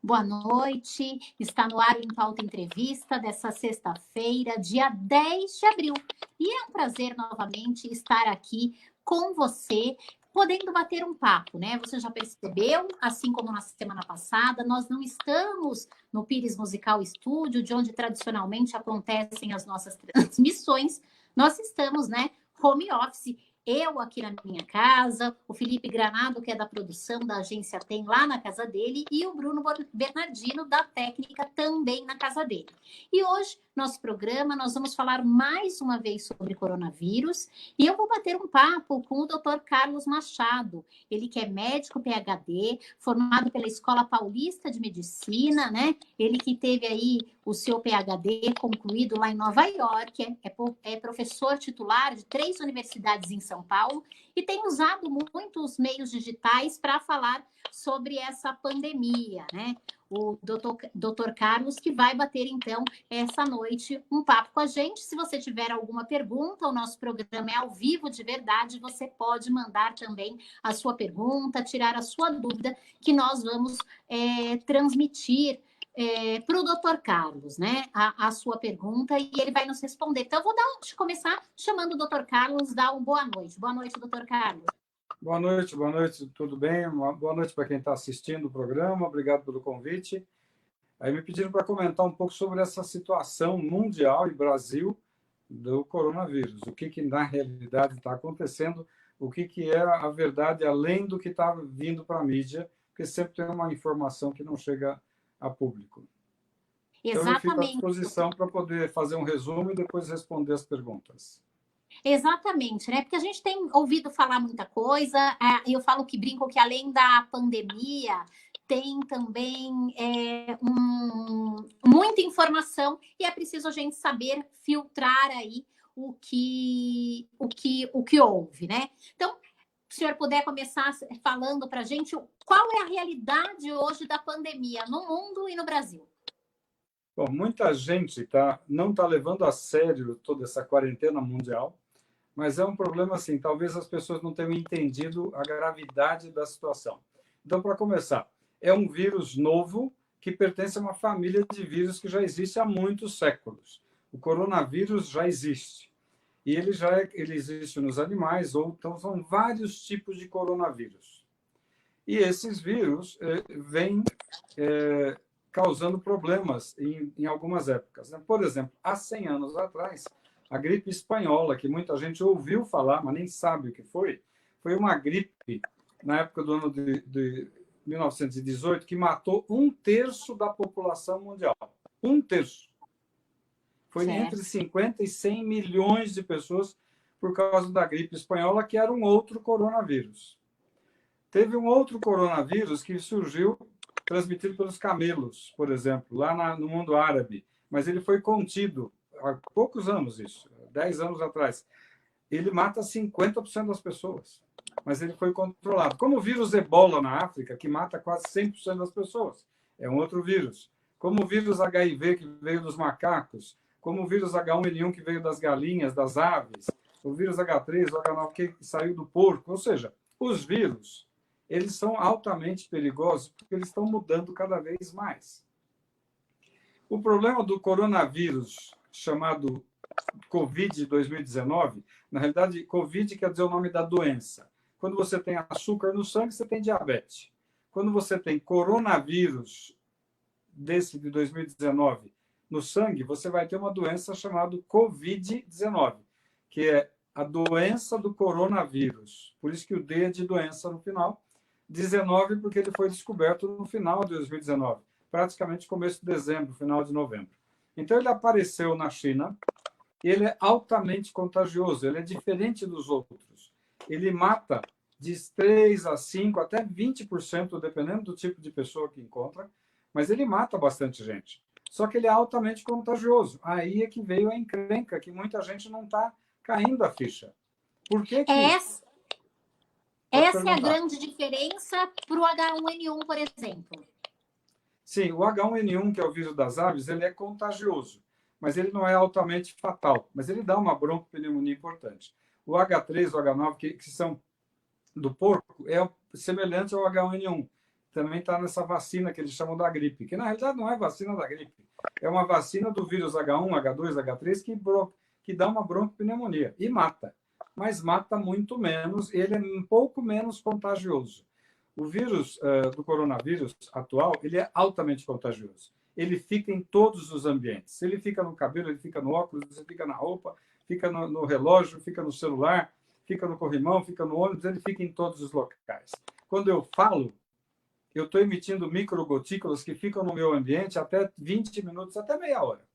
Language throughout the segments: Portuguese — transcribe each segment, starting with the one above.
Boa noite. Está no ar o Em Pauta Entrevista dessa sexta-feira, dia 10 de abril. E é um prazer novamente estar aqui com você, podendo bater um papo, né? Você já percebeu, assim como na semana passada, nós não estamos no Pires Musical Estúdio, de onde tradicionalmente acontecem as nossas transmissões. Nós estamos, né, home office. Eu aqui na minha casa, o Felipe Granado, que é da produção da agência Tem, lá na casa dele, e o Bruno Bernardino, da técnica, também na casa dele. E hoje, nosso programa, nós vamos falar mais uma vez sobre coronavírus, e eu vou bater um papo com o Dr. Carlos Machado, ele que é médico PhD, formado pela Escola Paulista de Medicina, né? Ele que teve aí o seu PhD concluído lá em Nova York, é professor titular de 3 universidades em São Paulo e tem usado muitos meios digitais para falar sobre essa pandemia, né? O doutor Carlos, que vai bater, então, essa noite um papo com a gente. Se você tiver alguma pergunta, o nosso programa é ao vivo de verdade, você pode mandar também a sua pergunta, tirar a sua dúvida, que nós vamos transmitir para o doutor Carlos, né, a sua pergunta, e ele vai nos responder. Então, eu vou começar chamando o doutor Carlos, dar uma boa noite. Boa noite, doutor Carlos. Boa noite, tudo bem? Uma boa noite para quem está assistindo o programa, obrigado pelo convite. Aí me pediram para comentar um pouco sobre essa situação mundial e Brasil do coronavírus, o que na realidade está acontecendo, o que é a verdade além do que está vindo para a mídia, porque sempre tem uma informação que não chega a público. Então, eu fico à disposição para poder fazer um resumo e depois responder as perguntas. Exatamente, né? Porque a gente tem ouvido falar muita coisa, eu falo que brinco que além da pandemia, tem também muita informação e é preciso a gente saber filtrar aí o que houve, né? Então, se o senhor puder começar falando para a gente qual é a realidade hoje da pandemia no mundo e no Brasil. Bom, muita gente não está levando a sério toda essa quarentena mundial, mas é um problema assim, talvez as pessoas não tenham entendido a gravidade da situação. Então, para começar, é um vírus novo que pertence a uma família de vírus que já existe há muitos séculos. O coronavírus já existe. E ele existe nos animais, então são vários tipos de coronavírus. E esses vírus vêm causando problemas em algumas épocas. Por exemplo, há 100 anos atrás, a gripe espanhola, que muita gente ouviu falar, mas nem sabe o que foi uma gripe, na época do ano de 1918, que matou 1/3 da população mundial. 1/3. Foi entre 50 e 100 milhões de pessoas por causa da gripe espanhola, que era um outro coronavírus. Teve um outro coronavírus que surgiu transmitido pelos camelos, por exemplo, lá no mundo árabe, mas ele foi contido há poucos anos, 10 anos atrás. Ele mata 50% das pessoas, mas ele foi controlado. Como o vírus Ebola na África, que mata quase 100% das pessoas, é um outro vírus. Como o vírus HIV, que veio dos macacos, como o vírus H1N1, que veio das galinhas, das aves, o vírus H3, o H9, que saiu do porco. Ou seja, os vírus, eles são altamente perigosos porque eles estão mudando cada vez mais. O problema do coronavírus, chamado Covid 2019, na realidade, Covid quer dizer o nome da doença. Quando você tem açúcar no sangue, você tem diabetes. Quando você tem coronavírus desse de 2019 no sangue, você vai ter uma doença chamada Covid-19, que é a doença do coronavírus. Por isso que o D é de doença no final. 19 porque ele foi descoberto no final de 2019, praticamente começo de dezembro, final de novembro. Então, ele apareceu na China e ele é altamente contagioso, ele é diferente dos outros. Ele mata de 3 a 5, até 20%, dependendo do tipo de pessoa que encontra, mas ele mata bastante gente. Só que ele é altamente contagioso. Aí é que veio a encrenca, que muita gente não está caindo a ficha. Por que que... Essa é a grande diferença para o H1N1, por exemplo. Sim, o H1N1, que é o vírus das aves, ele é contagioso, mas ele não é altamente fatal, mas ele dá uma broncopneumonia importante. O H3, o H9, que são do porco, é semelhante ao H1N1, também está nessa vacina que eles chamam da gripe, que na realidade não é vacina da gripe, é uma vacina do vírus H1, H2, H3 que dá uma broncopneumonia e mata, mas mata muito menos, ele é um pouco menos contagioso. O vírus do coronavírus atual, ele é altamente contagioso. Ele fica em todos os ambientes. Ele fica no cabelo, ele fica no óculos, ele fica na roupa, fica no relógio, fica no celular, fica no corrimão, fica no ônibus, ele fica em todos os locais. Quando eu falo, eu estou emitindo microgotículas que ficam no meu ambiente até 20 minutos, até meia hora.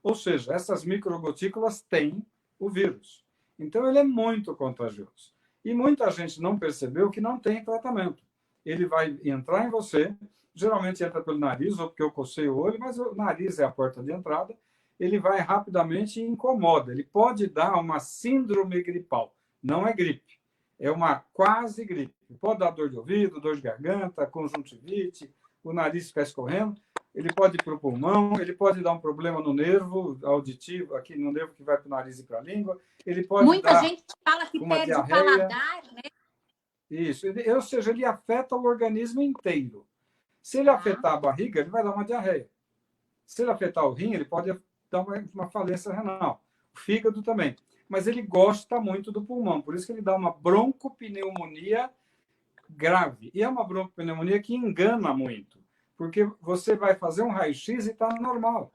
Ou seja, essas microgotículas têm o vírus. Então, ele é muito contagioso. E muita gente não percebeu que não tem tratamento. Ele vai entrar em você, geralmente entra pelo nariz, ou porque eu cocei o olho, mas o nariz é a porta de entrada, ele vai rapidamente e incomoda. Ele pode dar uma síndrome gripal. Não é gripe, é uma quase gripe. Pode dar dor de ouvido, dor de garganta, conjuntivite, o nariz ficar escorrendo. Ele pode ir para o pulmão, ele pode dar um problema no nervo auditivo, aqui no nervo que vai para o nariz e para a língua. Ele pode Muita dar gente fala que uma perde o diarreia. paladar, né? Isso, ou seja, ele afeta o organismo inteiro. Se ele afetar a barriga, ele vai dar uma diarreia. Se ele afetar o rim, ele pode dar uma falência renal. O fígado também. Mas ele gosta muito do pulmão, por isso que ele dá uma broncopneumonia grave. E é uma broncopneumonia que engana muito, porque você vai fazer um raio-x e está normal.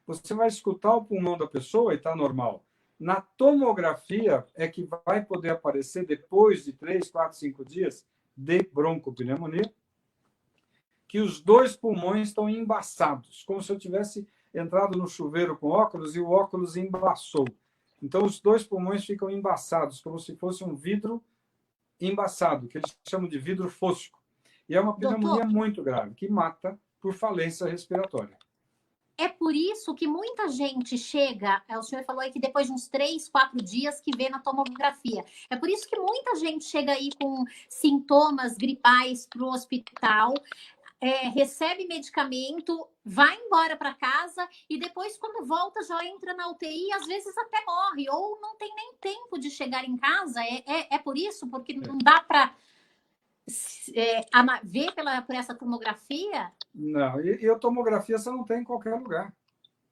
Você vai escutar o pulmão da pessoa e está normal. Na tomografia é que vai poder aparecer, depois de 3, 4, 5 dias de broncopneumonia, que os dois pulmões estão embaçados, como se eu tivesse entrado no chuveiro com óculos e o óculos embaçou. Então, os dois pulmões ficam embaçados, como se fosse um vidro embaçado, que eles chamam de vidro fosco. E é uma pneumonia muito grave, que mata por falência respiratória. É por isso que muita gente chega, o senhor falou aí que depois de uns 3, 4 dias que vê na tomografia. É por isso que muita gente chega aí com sintomas gripais para o hospital, recebe medicamento, vai embora para casa e depois, quando volta, já entra na UTI e às vezes até morre, ou não tem nem tempo de chegar em casa. É por isso? Porque não dá para ver por essa tomografia? Não, e a tomografia você não tem em qualquer lugar.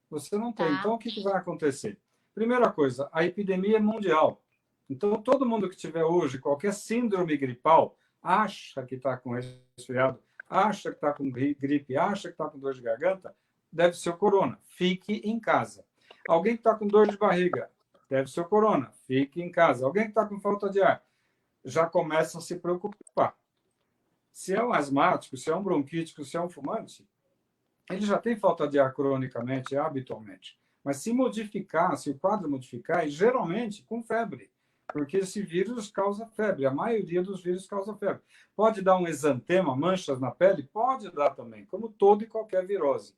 Você não tem. Então, o que vai acontecer? Primeira coisa, a epidemia é mundial. Então, todo mundo que tiver hoje qualquer síndrome gripal acha que está com resfriado, acha que está com gripe, acha que está com dor de garganta, deve ser o corona. Fique em casa. Alguém que está com dor de barriga, deve ser o corona. Fique em casa. Alguém que está com falta de ar, já começa a se preocupar. Se é um asmático, se é um bronquítico, se é um fumante, ele já tem falta de ar cronicamente, habitualmente. Mas se modificar, se o quadro modificar, e geralmente com febre, porque esse vírus causa febre. A maioria dos vírus causa febre. Pode dar um exantema, manchas na pele? Pode dar também, como toda e qualquer virose.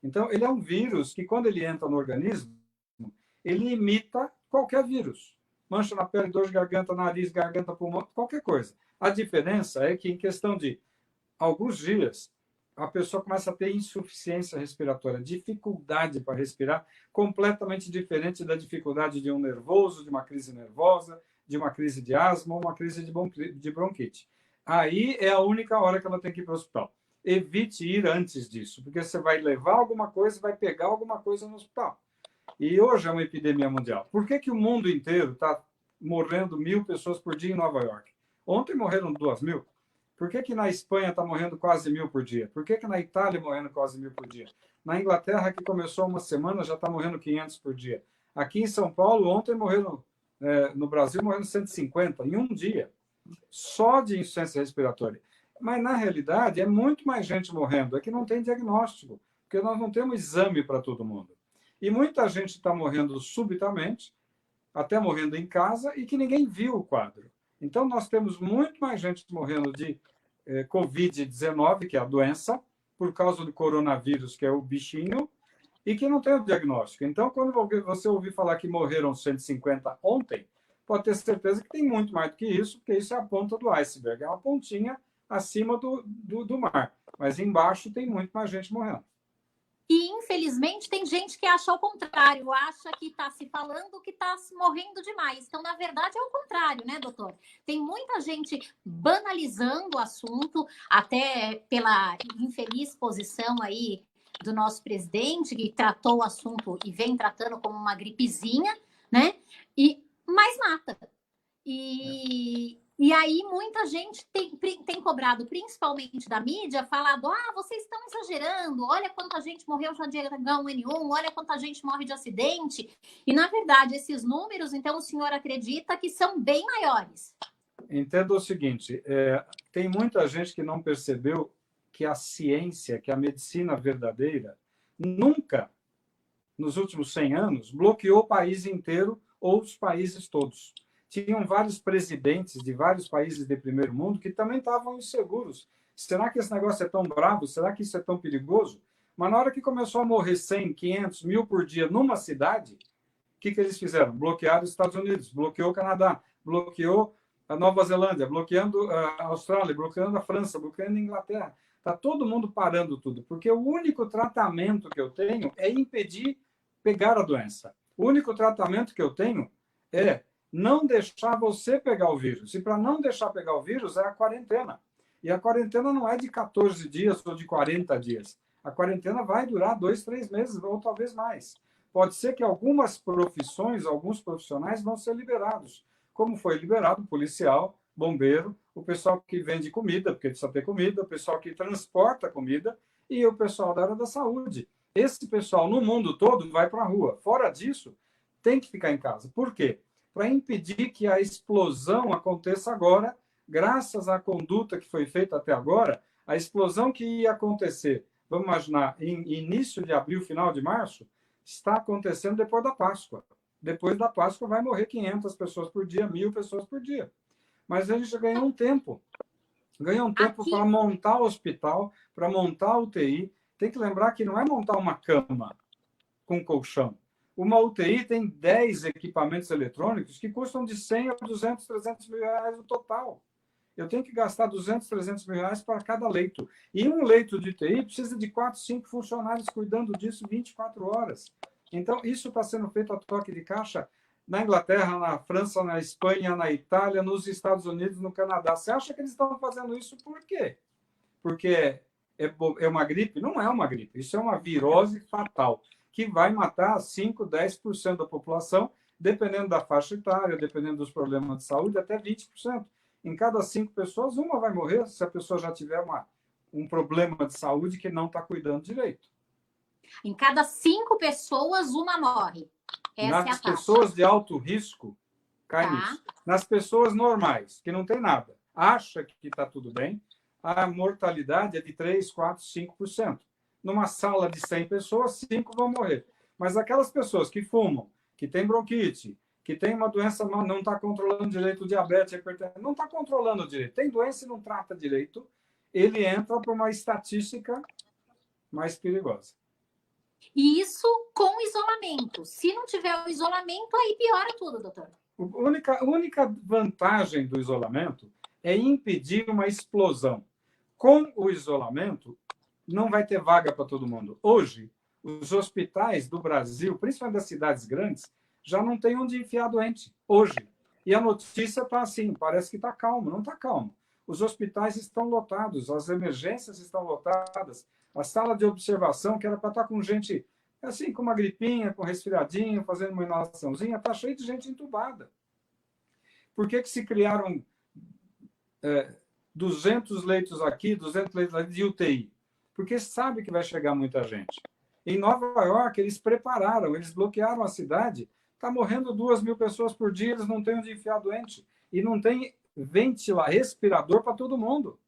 Então, ele é um vírus que, quando ele entra no organismo, ele imita qualquer vírus. Mancha na pele, dor de garganta, nariz, garganta, pulmão, qualquer coisa. A diferença é que, em questão de alguns dias, a pessoa começa a ter insuficiência respiratória, dificuldade para respirar, completamente diferente da dificuldade de um nervoso, de uma crise nervosa, de uma crise de asma ou uma crise de bronquite. Aí é a única hora que ela tem que ir para o hospital. Evite ir antes disso, porque você vai levar alguma coisa, vai pegar alguma coisa no hospital. E hoje é uma epidemia mundial. Por que o mundo inteiro está morrendo 1.000 pessoas por dia em Nova York? Ontem morreram 2.000. Por que na Espanha está morrendo quase 1.000 por dia? Por que na Itália morrendo quase 1.000 por dia? Na Inglaterra, que começou uma semana, já está morrendo 500 por dia. Aqui em São Paulo, ontem morreram, no Brasil, morreram 150 em um dia, só de insuficiência respiratória. Mas, na realidade, é muito mais gente morrendo. É que não tem diagnóstico, porque nós não temos exame para todo mundo. E muita gente está morrendo subitamente, até morrendo em casa, e que ninguém viu o quadro. Então, nós temos muito mais gente morrendo de Covid-19, que é a doença, por causa do coronavírus, que é o bichinho, e que não tem o diagnóstico. Então, quando você ouvir falar que morreram 150 ontem, pode ter certeza que tem muito mais do que isso, porque isso é a ponta do iceberg, é uma pontinha acima do mar. Mas embaixo tem muito mais gente morrendo. E, infelizmente, tem gente que acha o contrário, acha que está se falando que está se morrendo demais. Então, na verdade, é o contrário, né, doutor? Tem muita gente banalizando o assunto, até pela infeliz posição aí do nosso presidente, que tratou o assunto e vem tratando como uma gripezinha, né? Mas mata. E aí muita gente tem cobrado, principalmente da mídia, falado, vocês estão exagerando, olha quanta gente morreu já de H1N1, olha quanta gente morre de acidente. E, na verdade, esses números, então, o senhor acredita que são bem maiores? Entenda o seguinte, tem muita gente que não percebeu que a ciência, que a medicina verdadeira, nunca, nos últimos 100 anos, bloqueou o país inteiro ou os países todos. Tinham vários presidentes de vários países de primeiro mundo que também estavam inseguros. Será que esse negócio é tão bravo? Será que isso é tão perigoso? Mas na hora que começou a morrer 100, 500, 1000 por dia numa cidade, o que eles fizeram? Bloquearam os Estados Unidos, bloqueou o Canadá, bloqueou a Nova Zelândia, bloqueando a Austrália, bloqueando a França, bloqueando a Inglaterra. Está todo mundo parando tudo, porque o único tratamento que eu tenho é impedir pegar a doença. O único tratamento que eu tenho é não deixar você pegar o vírus. E para não deixar pegar o vírus é a quarentena. E a quarentena não é de 14 dias ou de 40 dias. A quarentena vai durar 2, 3 meses ou talvez mais. Pode ser que algumas profissões, alguns profissionais vão ser liberados, como foi liberado o policial, bombeiro, o pessoal que vende comida, porque precisa ter comida, o pessoal que transporta comida e o pessoal da área da saúde. Esse pessoal no mundo todo vai para a rua. Fora disso, tem que ficar em casa. Por quê? Para impedir que a explosão aconteça agora, graças à conduta que foi feita até agora, a explosão que ia acontecer, vamos imaginar, em início de abril, final de março, está acontecendo depois da Páscoa. Depois da Páscoa vai morrer 500 pessoas por dia, 1000 pessoas por dia. Mas a gente ganhou um tempo. Ganhou um tempo para montar o hospital, para montar a UTI. Tem que lembrar que não é montar uma cama com colchão. Uma UTI tem 10 equipamentos eletrônicos que custam de 100 a 200, 300 mil reais no total. Eu tenho que gastar 200, 300 mil reais para cada leito. E um leito de UTI precisa de 4, 5 funcionários cuidando disso 24 horas. Então, isso está sendo feito a toque de caixa na Inglaterra, na França, na Espanha, na Itália, nos Estados Unidos, no Canadá. Você acha que eles estão fazendo isso por quê? Porque é uma gripe? Não é uma gripe. Isso é uma virose fatal, que vai matar 5, 10% da população, dependendo da faixa etária, dependendo dos problemas de saúde, até 20%. Em cada 5 pessoas, uma vai morrer se a pessoa já tiver um problema de saúde que não está cuidando direito. Em cada 5 pessoas, uma morre. Essa Nas pessoas de alto risco, cai nisso. Nas pessoas normais, que não tem nada, acha que está tudo bem, a mortalidade é de 3, 4, 5%. Numa sala de 100 pessoas, 5 vão morrer. Mas aquelas pessoas que fumam, que têm bronquite, que tem uma doença, não está controlando direito o diabetes, hipertensão, não está controlando direito, tem doença e não trata direito, ele entra para uma estatística mais perigosa. E isso com isolamento. Se não tiver o isolamento, aí piora tudo, doutor. A única vantagem do isolamento é impedir uma explosão. Com o isolamento, não vai ter vaga para todo mundo. Hoje, os hospitais do Brasil, principalmente das cidades grandes, já não tem onde enfiar doente. Hoje. E a notícia está assim, parece que está calmo. Não está calmo. Os hospitais estão lotados, as emergências estão lotadas, a sala de observação, que era para estar com gente, assim, com uma gripinha, com resfriadinho, fazendo uma inalaçãozinha, está cheio de gente entubada. Por que se criaram 200 leitos aqui, 200 leitos de UTI? Porque sabe que vai chegar muita gente. Em Nova York, eles prepararam, eles bloquearam a cidade, está morrendo 2.000 pessoas por dia, eles não têm onde enfiar doente. E não tem respirador para todo mundo.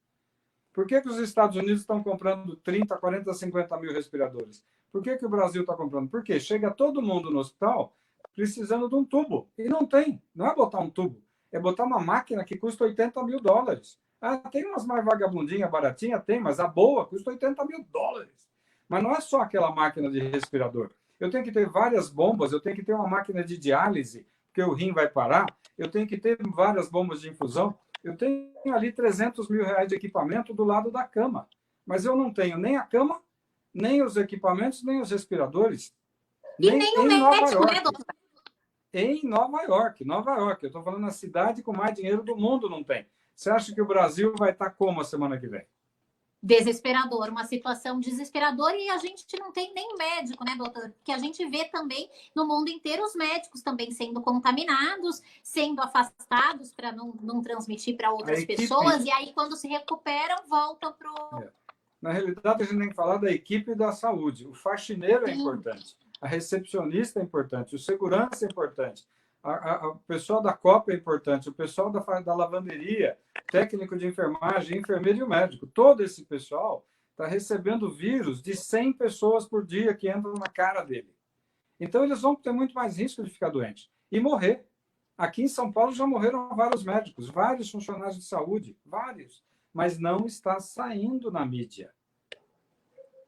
Por que os Estados Unidos estão comprando 30, 40, 50 mil respiradores? Por que o Brasil está comprando? Porque chega todo mundo no hospital precisando de um tubo. E não tem. Não é botar um tubo. É botar uma máquina que custa 80 mil dólares. Tem umas mais vagabundinhas, baratinhas? Tem, mas a boa custa 80 mil dólares. Mas não é só aquela máquina de respirador. Eu tenho que ter várias bombas, eu tenho que ter uma máquina de diálise, porque o rim vai parar. Eu tenho que ter várias bombas de infusão. Eu tenho ali 300 mil reais de equipamento do lado da cama. Mas eu não tenho nem a cama, nem os equipamentos, nem os respiradores. E nem o médico, né, doutor? Em Nova York. Eu estou falando na cidade com mais dinheiro do mundo, não tem. Você acha que o Brasil vai estar como a semana que vem? Desesperador, uma situação desesperadora, e a gente não tem nem médico, né, doutor? Porque a gente vê também no mundo inteiro os médicos também sendo contaminados, sendo afastados para não transmitir para outras pessoas, e aí quando se recuperam, voltam para o... Na realidade, a gente tem que falar da equipe da saúde. O faxineiro é importante, a recepcionista é importante, o segurança é importante, o pessoal da Copa é importante, o pessoal da lavanderia, técnico de enfermagem, enfermeiro e o médico. Todo esse pessoal está recebendo vírus de 100 pessoas por dia que entram na cara dele. Então, eles vão ter muito mais risco de ficar doente e morrer. Aqui em São Paulo já morreram vários médicos, vários funcionários de saúde, vários. Mas não está saindo na mídia.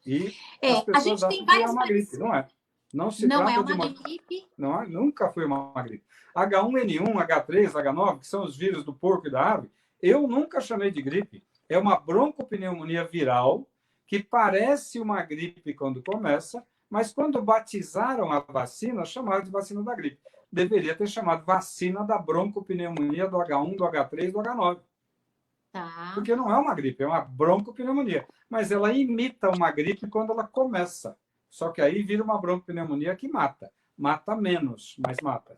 E as pessoas acham que é uma gripe. Não é. Não se trata de uma gripe. Não, nunca foi uma gripe. H1N1, H3, H9, que são os vírus do porco e da ave, eu nunca chamei de gripe. É uma broncopneumonia viral que parece uma gripe quando começa, mas quando batizaram a vacina, chamaram de vacina da gripe. Deveria ter chamado vacina da broncopneumonia do H1, do H3, do H9. Tá. Porque não é uma gripe, é uma broncopneumonia. Mas ela imita uma gripe quando ela começa. Só que aí vira uma broncopneumonia que mata. Mata menos, mas mata.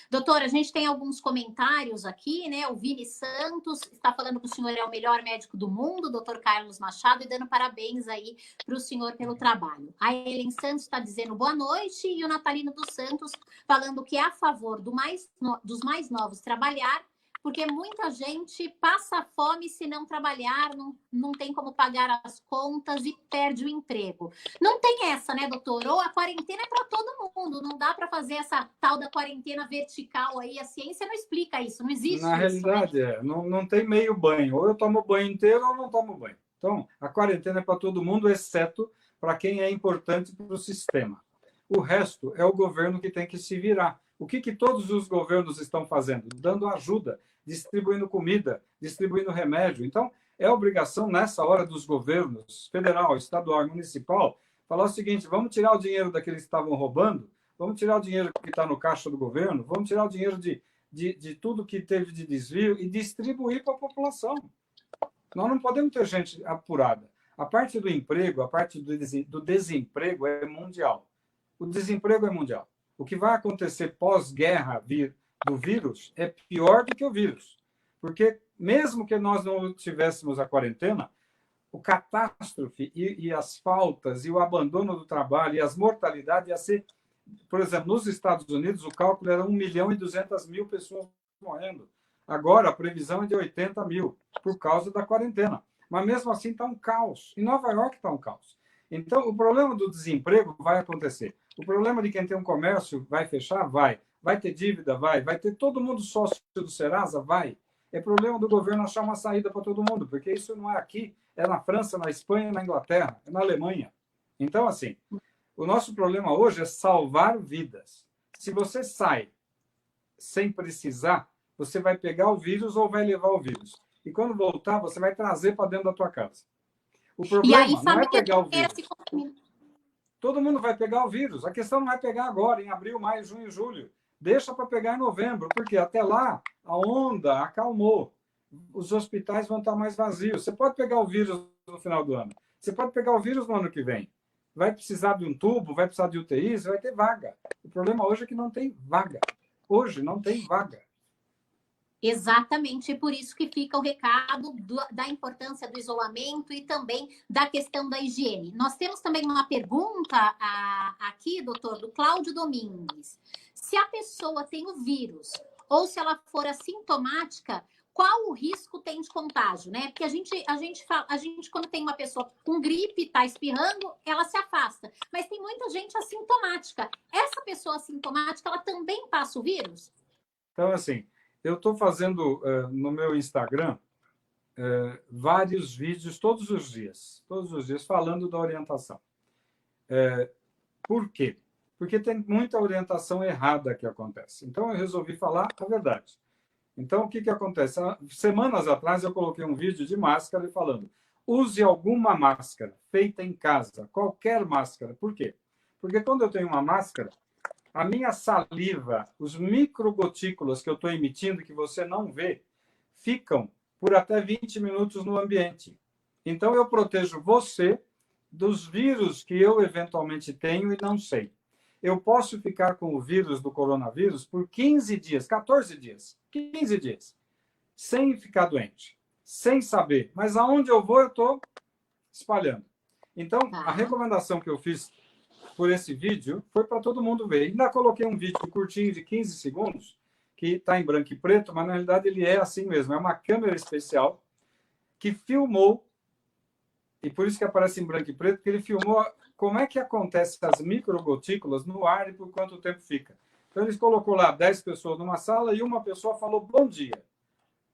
Doutora, a gente tem alguns comentários aqui, né? O Vini Santos está falando que o senhor é o melhor médico do mundo, doutor Carlos Machado, e dando parabéns aí para o senhor pelo trabalho. A Helen Santos está dizendo boa noite, e o Natalino dos Santos falando que é a favor dos mais novos trabalhar, porque muita gente passa fome se não trabalhar, não tem como pagar as contas e perde o emprego. Não tem essa, né, doutor? Ou a quarentena é para todo mundo, não dá para fazer essa tal da quarentena vertical aí, a ciência não explica isso, não existe Na realidade, né? Não tem meio banho, ou eu tomo banho inteiro ou não tomo banho. Então, a quarentena é para todo mundo, exceto para quem é importante para o sistema. O resto é o governo que tem que se virar. O que todos os governos estão fazendo? Dando ajuda, distribuindo comida, distribuindo remédio. Então, é obrigação nessa hora dos governos, federal, estadual e municipal, falar o seguinte: vamos tirar o dinheiro daqueles que estavam roubando, vamos tirar o dinheiro que está no caixa do governo, vamos tirar o dinheiro de tudo que teve de desvio e distribuir para a população. Nós não podemos ter gente apurada. A parte do emprego, a parte do desemprego é mundial. O desemprego é mundial. O que vai acontecer pós-guerra do vírus é pior do que o vírus. Porque mesmo que nós não tivéssemos a quarentena, o catástrofe e as faltas e o abandono do trabalho e as mortalidades ia ser... Por exemplo, nos Estados Unidos, o cálculo era 1.200.000 pessoas morrendo. Agora, a previsão é de 80 mil, por causa da quarentena. Mas, mesmo assim, está um caos. Em Nova York está um caos. Então, o problema do desemprego vai acontecer. O problema de quem tem um comércio vai fechar? Vai. Vai ter dívida? Vai. Vai ter todo mundo sócio do Serasa? Vai. É problema do governo achar uma saída para todo mundo, porque isso não é aqui, é na França, na Espanha, na Inglaterra, é na Alemanha. Então, assim, o nosso problema hoje é salvar vidas. Se você sai sem precisar, você vai pegar o vírus ou vai levar o vírus. E quando voltar, você vai trazer para dentro da tua casa. O problema não é pegar o vírus. Todo mundo vai pegar o vírus. A questão não é pegar agora, em abril, maio, junho, julho. Deixa para pegar em novembro, porque até lá a onda acalmou. Os hospitais vão estar mais vazios. Você pode pegar o vírus no final do ano. Você pode pegar o vírus no ano que vem. Vai precisar de um tubo, vai precisar de UTI, você vai ter vaga. O problema hoje é que não tem vaga. Hoje não tem vaga. Exatamente, é por isso que fica o recado da importância do isolamento e também da questão da higiene. Nós temos também uma pergunta aqui, doutor, do Cláudio Domingues. Se a pessoa tem o vírus ou se ela for assintomática, qual o risco tem de contágio, né? Porque a gente quando tem uma pessoa com gripe, está espirrando, ela se afasta. Mas tem muita gente assintomática. Essa pessoa assintomática, ela também passa o vírus? Então, assim, eu estou fazendo no meu Instagram vários vídeos todos os dias, falando da orientação. Por quê? Porque tem muita orientação errada que acontece. Então, eu resolvi falar a verdade. Então, o que acontece? Semanas atrás, eu coloquei um vídeo de máscara falando: use alguma máscara feita em casa, qualquer máscara. Por quê? Porque quando eu tenho uma máscara, a minha saliva, os microgotículas que eu estou emitindo, que você não vê, ficam por até 20 minutos no ambiente. Então, eu protejo você dos vírus que eu eventualmente tenho e não sei. Eu posso ficar com o vírus do coronavírus por 15 dias, 14 dias, 15 dias, sem ficar doente, sem saber. Mas aonde eu vou, eu estou espalhando. Então, a recomendação que eu fiz por esse vídeo foi para todo mundo ver. Ainda coloquei um vídeo curtinho de 15 segundos, que está em branco e preto, mas na realidade ele é assim mesmo. É uma câmera especial que filmou, e por isso que aparece em branco e preto, porque ele filmou como é que acontece as microgotículas no ar e por quanto tempo fica. Então, eles colocou lá 10 pessoas numa sala e uma pessoa falou bom dia.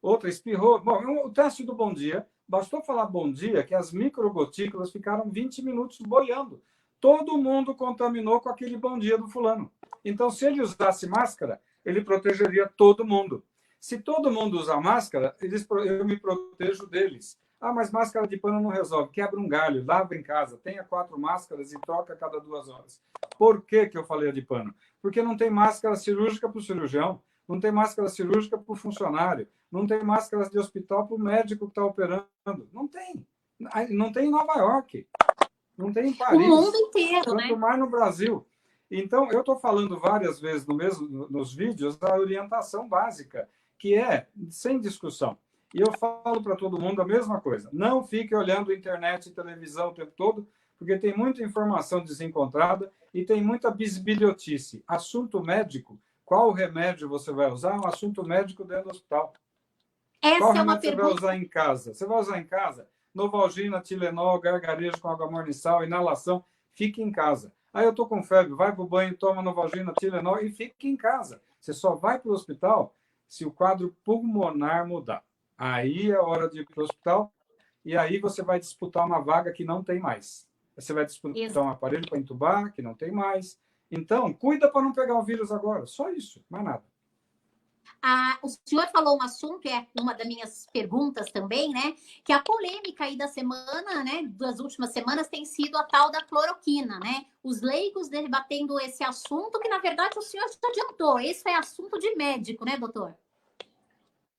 Outra espirrou. Bom, o teste do bom dia, bastou falar bom dia que as microgotículas ficaram 20 minutos boiando. Todo mundo contaminou com aquele bom dia do fulano. Então, se ele usasse máscara, ele protegeria todo mundo. Se todo mundo usar máscara, eu me protejo deles. Ah, mas máscara de pano não resolve. Quebra um galho, lava em casa, tenha 4 máscaras e troca a cada 2 horas. Por que eu falei de pano? Porque não tem máscara cirúrgica para o cirurgião, não tem máscara cirúrgica para o funcionário, não tem máscaras de hospital para o médico que está operando. Não tem. Não tem em Nova York, não tem em Paris. O mundo inteiro, quanto mais no Brasil. Então, eu estou falando várias vezes nos vídeos da orientação básica, que é sem discussão. E eu falo para todo mundo a mesma coisa. Não fique olhando internet e televisão o tempo todo, porque tem muita informação desencontrada e tem muita bisbilhotice. Assunto médico, qual remédio você vai usar? É um assunto médico dentro do hospital. Qual remédio você vai usar em casa? Você vai usar em casa? Novalgina, Tilenol, gargarejo com água morna e sal, inalação. Fique em casa. Aí eu estou com febre, vai para o banho, toma Novalgina, Tilenol e fique em casa. Você só vai para o hospital se o quadro pulmonar mudar. Aí é hora de ir para o hospital e aí você vai disputar uma vaga que não tem mais. Você vai disputar um aparelho para entubar, que não tem mais. Então, cuida para não pegar o vírus agora. Só isso, mais nada. O senhor falou um assunto, é uma das minhas perguntas também, né? Que a polêmica aí da semana, né? Das últimas semanas tem sido a tal da cloroquina, né? Os leigos debatendo esse assunto, que na verdade o senhor já adiantou. Esse é assunto de médico, né, doutor?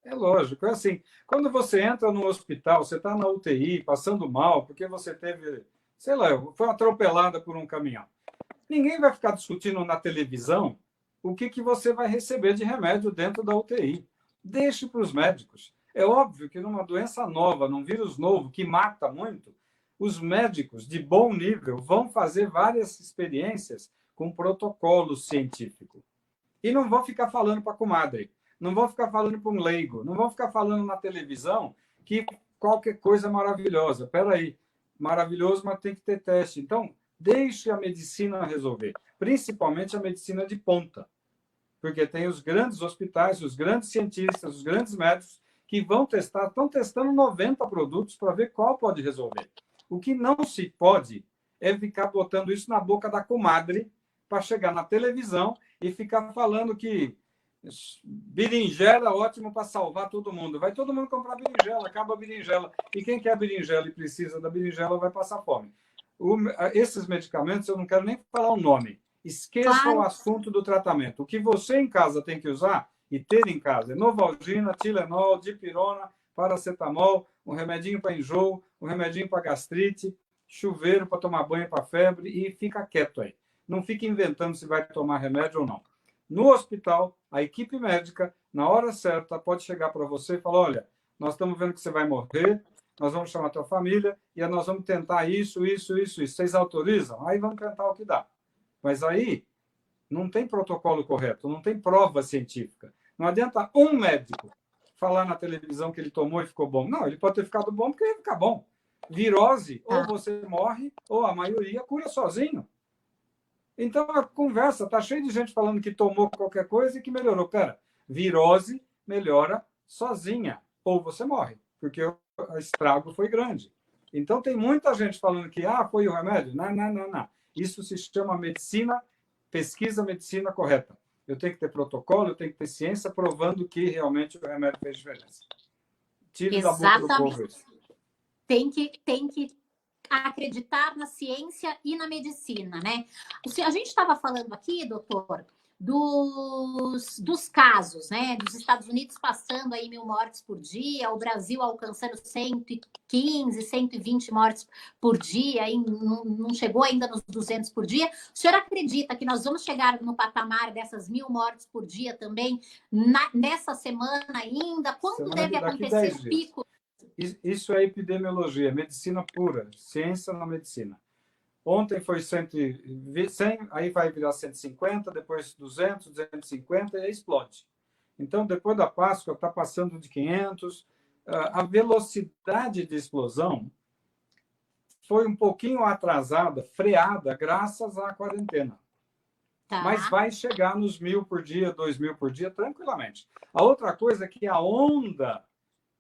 É lógico, é assim, quando você entra no hospital, você está na UTI, passando mal, porque você teve, sei lá, foi atropelada por um caminhão. Ninguém vai ficar discutindo na televisão o que você vai receber de remédio dentro da UTI. Deixe para os médicos. É óbvio que numa doença nova, num vírus novo que mata muito, os médicos de bom nível vão fazer várias experiências com protocolo científico. E não vão ficar falando para a comadre, não vão ficar falando para um leigo, não vão ficar falando na televisão que qualquer coisa é maravilhosa. Espera aí, maravilhoso, mas tem que ter teste. Então, deixe a medicina resolver, principalmente a medicina de ponta, porque tem os grandes hospitais, os grandes cientistas, os grandes médicos que vão testar, estão testando 90 produtos para ver qual pode resolver. O que não se pode é ficar botando isso na boca da comadre para chegar na televisão e ficar falando que berinjela é ótimo para salvar todo mundo. Vai todo mundo comprar berinjela, acaba a berinjela. E quem quer berinjela e precisa da berinjela vai passar fome. Esses medicamentos, eu não quero nem falar o nome. Esqueça o assunto do tratamento. O que você em casa tem que usar e ter em casa é Novalgina, Tilenol, Dipirona, paracetamol, um remedinho para enjoo, um remedinho para gastrite, chuveiro para tomar banho para febre e fica quieto aí. Não fique inventando se vai tomar remédio ou não. No hospital, a equipe médica, na hora certa, pode chegar para você e falar, olha, nós estamos vendo que você vai morrer, nós vamos chamar a tua família e nós vamos tentar isso. Vocês autorizam? Aí vamos tentar o que dá. Mas aí não tem protocolo correto, não tem prova científica. Não adianta um médico falar na televisão que ele tomou e ficou bom. Não, ele pode ter ficado bom porque ele fica bom. Virose, ou você morre, ou a maioria cura sozinho. Então, a conversa está cheia de gente falando que tomou qualquer coisa e que melhorou. Pera, virose melhora sozinha, ou você morre, porque o estrago foi grande. Então, tem muita gente falando que foi o remédio. Não. Isso se chama medicina, pesquisa medicina correta. Eu tenho que ter protocolo, eu tenho que ter ciência provando que realmente o remédio fez diferença. Tire da boca do povo isso. tem que acreditar na ciência e na medicina, né? A gente estava falando aqui, doutor, dos casos, né? Dos Estados Unidos passando aí 1.000 mortes por dia, o Brasil alcançando 115, 120 mortes por dia, e não chegou ainda nos 200 por dia. O senhor acredita que nós vamos chegar no patamar dessas 1.000 mortes por dia também nessa semana ainda? Quando deve acontecer o pico? Isso é epidemiologia, medicina pura, ciência na medicina. Ontem foi 100, aí vai virar 150, depois 200, 250 e aí explode. Então, depois da Páscoa, está passando de 500. A velocidade de explosão foi um pouquinho atrasada, freada, graças à quarentena. Tá. Mas vai chegar nos 1.000 por dia, 2.000 por dia, tranquilamente. A outra coisa é que a onda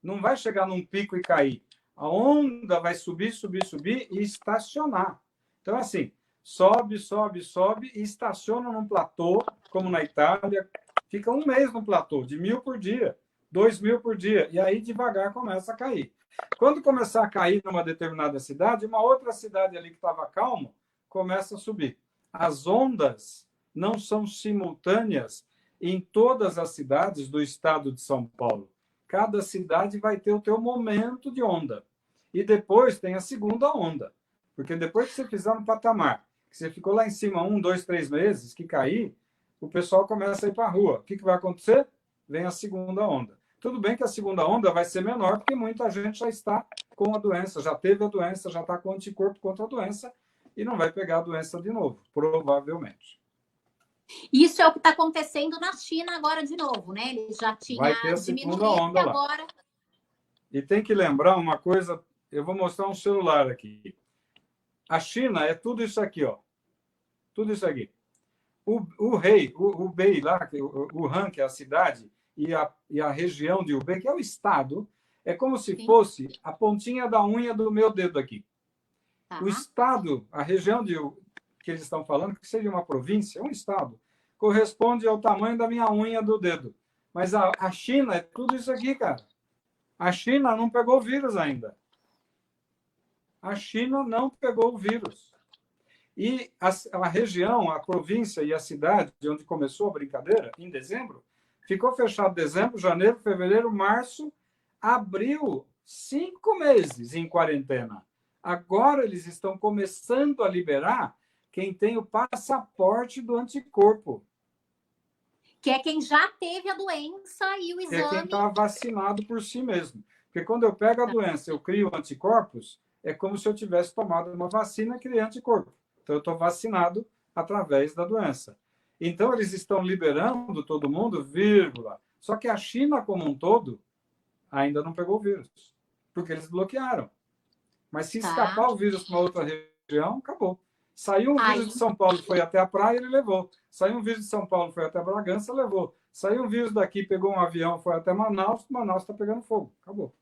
não vai chegar num pico e cair. A onda vai subir, subir, subir e estacionar. Então, assim, sobe, sobe, sobe e estaciona num platô, como na Itália, fica um mês no platô, de 1.000 por dia, 2.000 por dia, e aí devagar começa a cair. Quando começar a cair numa determinada cidade, uma outra cidade ali que estava calma começa a subir. As ondas não são simultâneas em todas as cidades do estado de São Paulo. Cada cidade vai ter o teu momento de onda. E depois tem a segunda onda. Porque depois que você fizer um patamar, que você ficou lá em cima 1, 2, 3 meses, que cair, o pessoal começa a ir para a rua. O que vai acontecer? Vem a segunda onda. Tudo bem que a segunda onda vai ser menor, porque muita gente já está com a doença, já teve a doença, já está com anticorpo contra a doença e não vai pegar a doença de novo, provavelmente. Isso é o que está acontecendo na China agora de novo, né? Ele já tinha diminuído e agora... E tem que lembrar uma coisa, eu vou mostrar um celular aqui. A China é tudo isso aqui, ó. Tudo isso aqui. O Hubei lá, o Han, que é a cidade, e a região de Hubei, que é o estado, é como se fosse a pontinha da unha do meu dedo aqui. O estado, a região que eles estão falando, que seria uma província, um estado, corresponde ao tamanho da minha unha do dedo. Mas a China é tudo isso aqui, cara. A China não pegou o vírus ainda. A China não pegou o vírus. E a região, a província e a cidade de onde começou a brincadeira, em dezembro, ficou fechado dezembro, janeiro, fevereiro, março, abril, 5 meses em quarentena. Agora eles estão começando a liberar quem tem o passaporte do anticorpo. Que é quem já teve a doença e o exame... Que é quem está vacinado por si mesmo. Porque quando eu pego a doença, eu crio anticorpos, é como se eu tivesse tomado uma vacina e criei anticorpo. Então, eu estou vacinado através da doença. Então, eles estão liberando todo mundo, vírgula. Só que a China, como um todo, ainda não pegou o vírus. Porque eles bloquearam. Mas se escapar o vírus para uma outra região, acabou. Saiu um vírus de São Paulo, foi até a praia, ele levou. Saiu um vírus de São Paulo, foi até Bragança, levou. Saiu um vírus daqui, pegou um avião, foi até Manaus está pegando fogo. Acabou.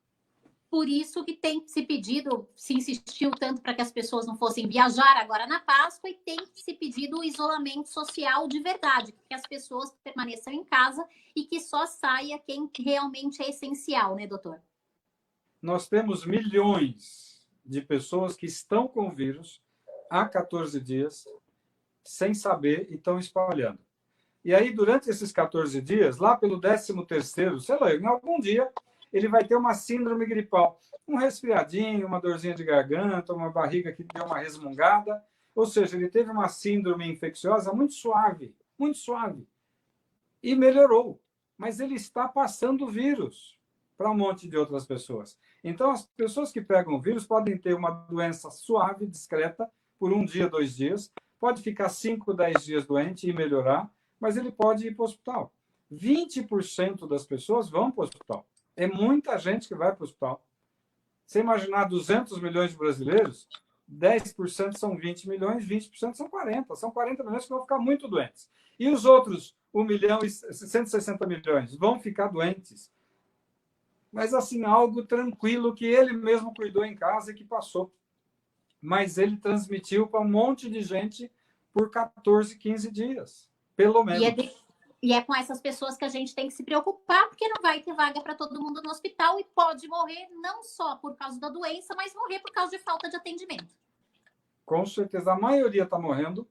Por isso que tem se pedido, se insistiu tanto para que as pessoas não fossem viajar agora na Páscoa, e tem se pedido o isolamento social de verdade, que as pessoas permaneçam em casa e que só saia quem realmente é essencial, né, doutor? Nós temos milhões de pessoas que estão com o vírus há 14 dias, sem saber, e estão espalhando. E aí, durante esses 14 dias, lá pelo 13º, sei lá, em algum dia, ele vai ter uma síndrome gripal. Um resfriadinho, uma dorzinha de garganta, uma barriga que deu uma resmungada. Ou seja, ele teve uma síndrome infecciosa muito suave. E melhorou. Mas ele está passando o vírus para um monte de outras pessoas. Então, as pessoas que pegam o vírus podem ter uma doença suave, discreta, por 1 dia, 2 dias. Pode ficar 5, 10 dias doente e melhorar, mas ele pode ir para o hospital. 20% das pessoas vão para o hospital. É muita gente que vai para o hospital. Você imaginar 200 milhões de brasileiros, 10% são 20 milhões, 20% são 40. São 40 milhões que vão ficar muito doentes. E os outros 1 milhão e 160 milhões vão ficar doentes. Mas, assim, algo tranquilo que ele mesmo cuidou em casa e que passou. Mas ele transmitiu para um monte de gente por 14, 15 dias, pelo menos. E é com essas pessoas que a gente tem que se preocupar, porque não vai ter vaga para todo mundo no hospital e pode morrer não só por causa da doença, mas morrer por causa de falta de atendimento. Com certeza, a maioria está morrendo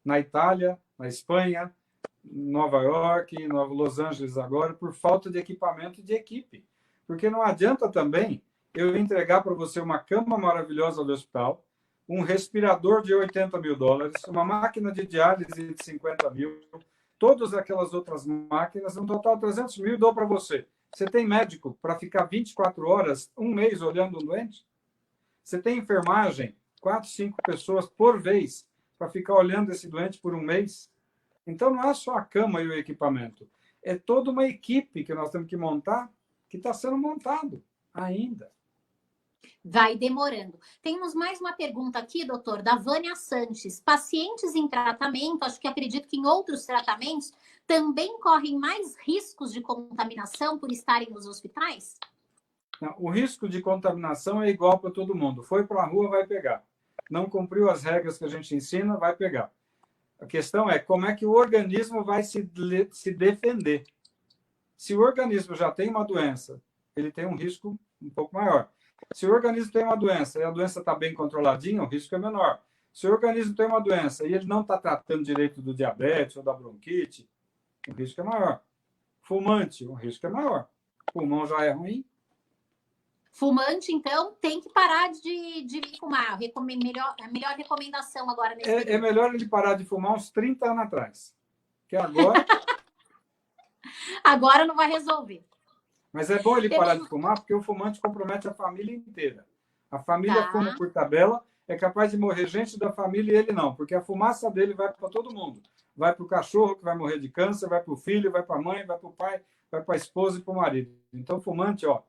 na Itália, na Espanha, Nova York, Los Angeles agora, por falta de equipamento e de equipe. Porque não adianta também eu entregar para você uma cama maravilhosa do hospital, um respirador de $80.000, uma máquina de diálise de 50 mil, todas aquelas outras máquinas, um total de 300 mil, dou para você. Você tem médico para ficar 24 horas, um mês olhando um doente? Você tem enfermagem, 4, 5 pessoas por vez, para ficar olhando esse doente por um mês? Então, não é só a cama e o equipamento. É toda uma equipe que nós temos que montar, que está sendo montado ainda. Vai demorando. Temos mais uma pergunta aqui, doutor, da Vânia Sanches. Pacientes em tratamento, acho que acredito que em outros tratamentos, também correm mais riscos de contaminação por estarem nos hospitais? Não, o risco de contaminação é igual para todo mundo. Foi para a rua, vai pegar. Não cumpriu as regras que a gente ensina, vai pegar. A questão é como é que o organismo vai se defender. Se o organismo já tem uma doença, ele tem um risco um pouco maior. Se o organismo tem uma doença e a doença está bem controladinha, o risco é menor. Se o organismo tem uma doença e ele não está tratando direito do diabetes ou da bronquite, o risco é maior. Fumante, o risco é maior. O pulmão já é ruim. Fumante, então, tem que parar de fumar. A melhor recomendação agora nesse É melhor ele parar de fumar uns 30 anos atrás. Que agora... agora não vai resolver. Mas é bom ele parar de fumar, porque o fumante compromete a família inteira. A família fuma por tabela, é capaz de morrer gente da família e ele não, porque a fumaça dele vai para todo mundo. Vai para o cachorro, que vai morrer de câncer, vai para o filho, vai para a mãe, vai para o pai, vai para a esposa e para o marido. Então, fumante, ó...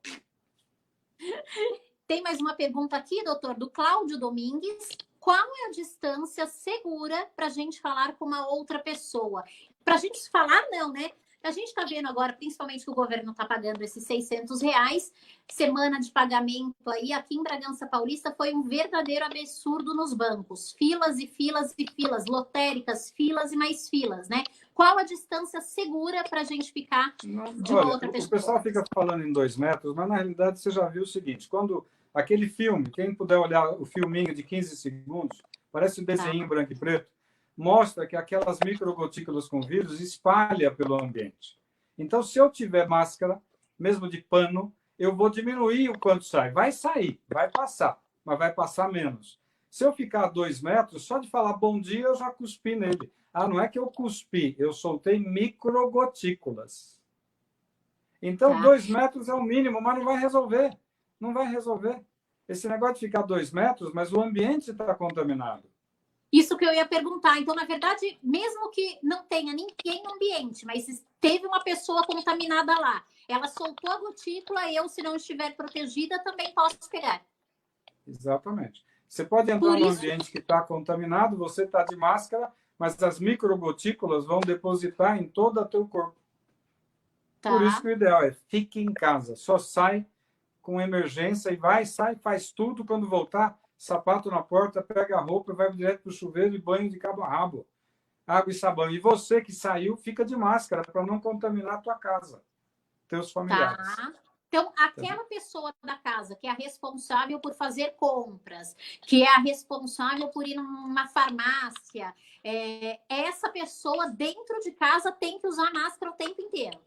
Tem mais uma pergunta aqui, doutor, do Cláudio Domingues. Qual é a distância segura para a gente falar com uma outra pessoa? Para a gente falar, não, né? A gente está vendo agora, principalmente que o governo está pagando esses R$600, semana de pagamento aí, aqui em Bragança Paulista, foi um verdadeiro absurdo nos bancos. Filas e filas e filas, lotéricas, filas e mais filas, né? Qual a distância segura para a gente ficar de uma outra pessoa? O pessoal fica falando em 2 metros, mas na realidade você já viu o seguinte, quando aquele filme, quem puder olhar o filminho de 15 segundos, parece um desenho branco e preto, mostra que aquelas microgotículas com vírus espalham pelo ambiente. Então, se eu tiver máscara, mesmo de pano, eu vou diminuir o quanto sai. Vai sair, vai passar, mas vai passar menos. Se eu ficar a 2 metros, só de falar bom dia, eu já cuspi nele. Ah, não é que eu cuspi, eu soltei microgotículas. Então, 2 metros é o mínimo, mas não vai resolver. Não vai resolver. Esse negócio de ficar 2 metros, mas o ambiente está contaminado. Isso que eu ia perguntar. Então, na verdade, mesmo que não tenha ninguém no ambiente, mas teve uma pessoa contaminada lá, ela soltou a gotícula, eu, se não estiver protegida, também posso pegar. Exatamente. Você pode entrar num ambiente que está contaminado, você está de máscara, mas as microgotículas vão depositar em todo o teu corpo. Por isso que o ideal é fique em casa, só sai com emergência e vai, sai, faz tudo, quando voltar, sapato na porta, pega a roupa, vai direto para o chuveiro e banho de cabo a rabo. Água e sabão. E você que saiu, fica de máscara para não contaminar a tua casa, teus familiares. Então, aquela pessoa da casa que é a responsável por fazer compras, que é a responsável por ir numa farmácia, essa pessoa dentro de casa tem que usar máscara o tempo inteiro.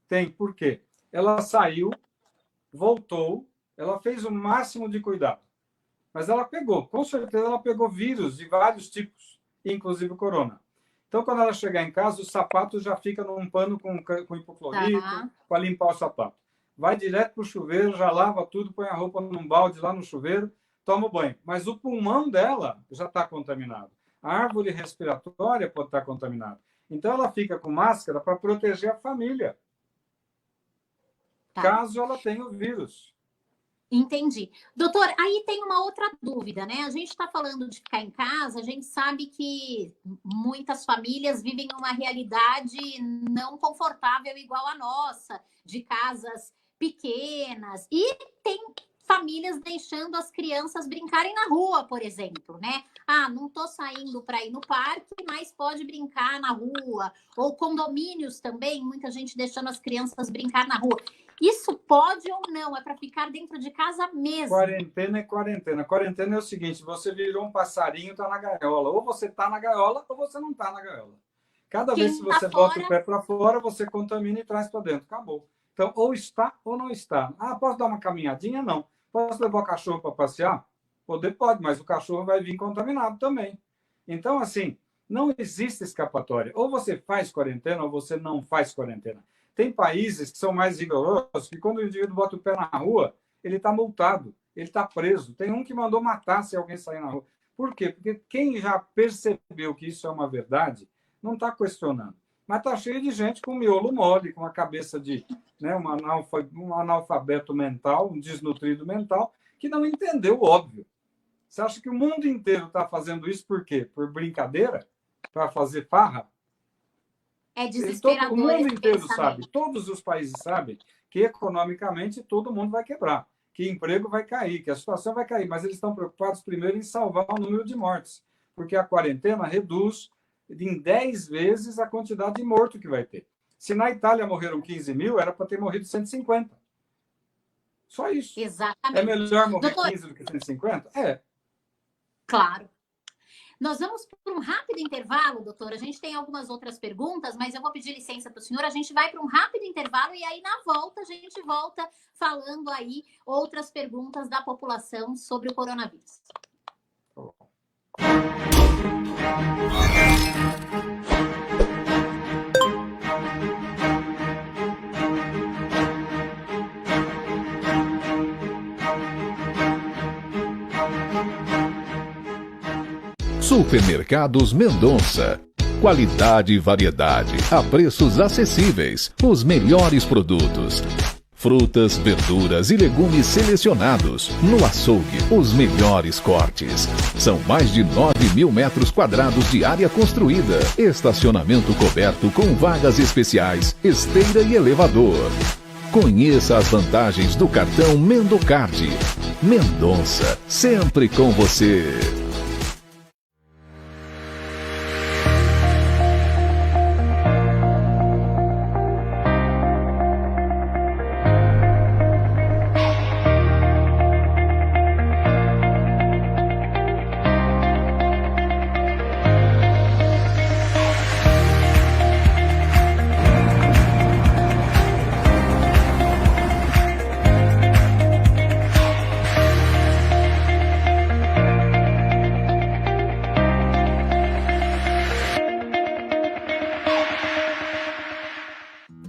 Tem, por quê? Ela saiu, voltou, ela fez o máximo de cuidado. Mas ela pegou, com certeza ela pegou vírus de vários tipos, inclusive o corona. Então, quando ela chegar em casa, o sapato já fica num pano com hipoclorito para limpar o sapato. Vai direto para o chuveiro, já lava tudo, põe a roupa num balde lá no chuveiro, toma o banho. Mas o pulmão dela já está contaminado. A árvore respiratória pode estar contaminada. Então, ela fica com máscara para proteger a família, caso ela tenha o vírus. Entendi. Doutor, aí tem uma outra dúvida, né? A gente está falando de ficar em casa, a gente sabe que muitas famílias vivem uma realidade não confortável igual a nossa, de casas pequenas. E tem famílias deixando as crianças brincarem na rua, por exemplo, né? Ah, não estou saindo para ir no parque, mas pode brincar na rua. Ou condomínios também, muita gente deixando as crianças brincar na rua. Isso pode ou não? É para ficar dentro de casa mesmo? Quarentena é quarentena. Quarentena é o seguinte, você virou um passarinho, está na gaiola. Ou você está na gaiola, ou você não está na gaiola. Cada vez que você bota o pé para fora, você contamina e traz para dentro. Acabou. Então, ou está ou não está. Ah, posso dar uma caminhadinha? Não. Posso levar o cachorro para passear? Poder pode, mas o cachorro vai vir contaminado também. Então, assim, não existe escapatória. Ou você faz quarentena ou você não faz quarentena. Tem países que são mais rigorosos, que quando o indivíduo bota o pé na rua, ele está multado, ele está preso. Tem um que mandou matar se alguém sair na rua. Por quê? Porque quem já percebeu que isso é uma verdade, não está questionando. Mas está cheio de gente com miolo mole, com a cabeça de um analfabeto mental, um desnutrido mental, que não entendeu o óbvio. Você acha que o mundo inteiro está fazendo isso por quê? Por brincadeira? Para fazer farra? É desesperador. O mundo inteiro sabe, todos os países sabem que economicamente todo mundo vai quebrar, que emprego vai cair, que a situação vai cair, mas eles estão preocupados primeiro em salvar o número de mortes, porque a quarentena reduz em 10 vezes a quantidade de morto que vai ter. Se na Itália morreram 15 mil, era para ter morrido 150. Só isso. Exatamente. É melhor morrer 15 do que 150? É. Claro. Nós vamos para um rápido intervalo, doutora. A gente tem algumas outras perguntas, mas eu vou pedir licença para o senhor. A gente vai para um rápido intervalo e aí, na volta, a gente volta falando aí outras perguntas da população sobre o coronavírus. Supermercados Mendonça. Qualidade e variedade a preços acessíveis. Os melhores produtos. Frutas, verduras e legumes selecionados. No açougue, os melhores cortes. São mais de 9.000 metros quadrados de área construída. Estacionamento coberto com vagas especiais, esteira e elevador. Conheça as vantagens do cartão Mendocard. Mendonça, sempre com você.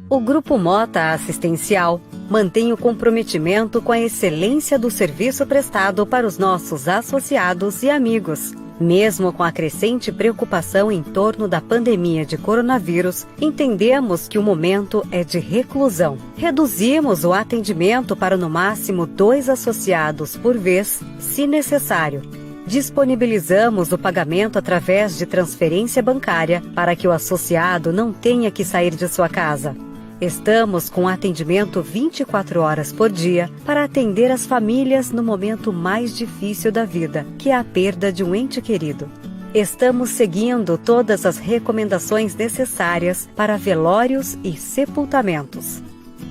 O Grupo Mota Assistencial mantém o comprometimento com a excelência do serviço prestado para os nossos associados e amigos. Mesmo com a crescente preocupação em torno da pandemia de coronavírus, entendemos que o momento é de reclusão. Reduzimos o atendimento para no máximo 2 associados por vez, se necessário. Disponibilizamos o pagamento através de transferência bancária para que o associado não tenha que sair de sua casa. Estamos com atendimento 24 horas por dia para atender as famílias no momento mais difícil da vida, que é a perda de um ente querido. Estamos seguindo todas as recomendações necessárias para velórios e sepultamentos.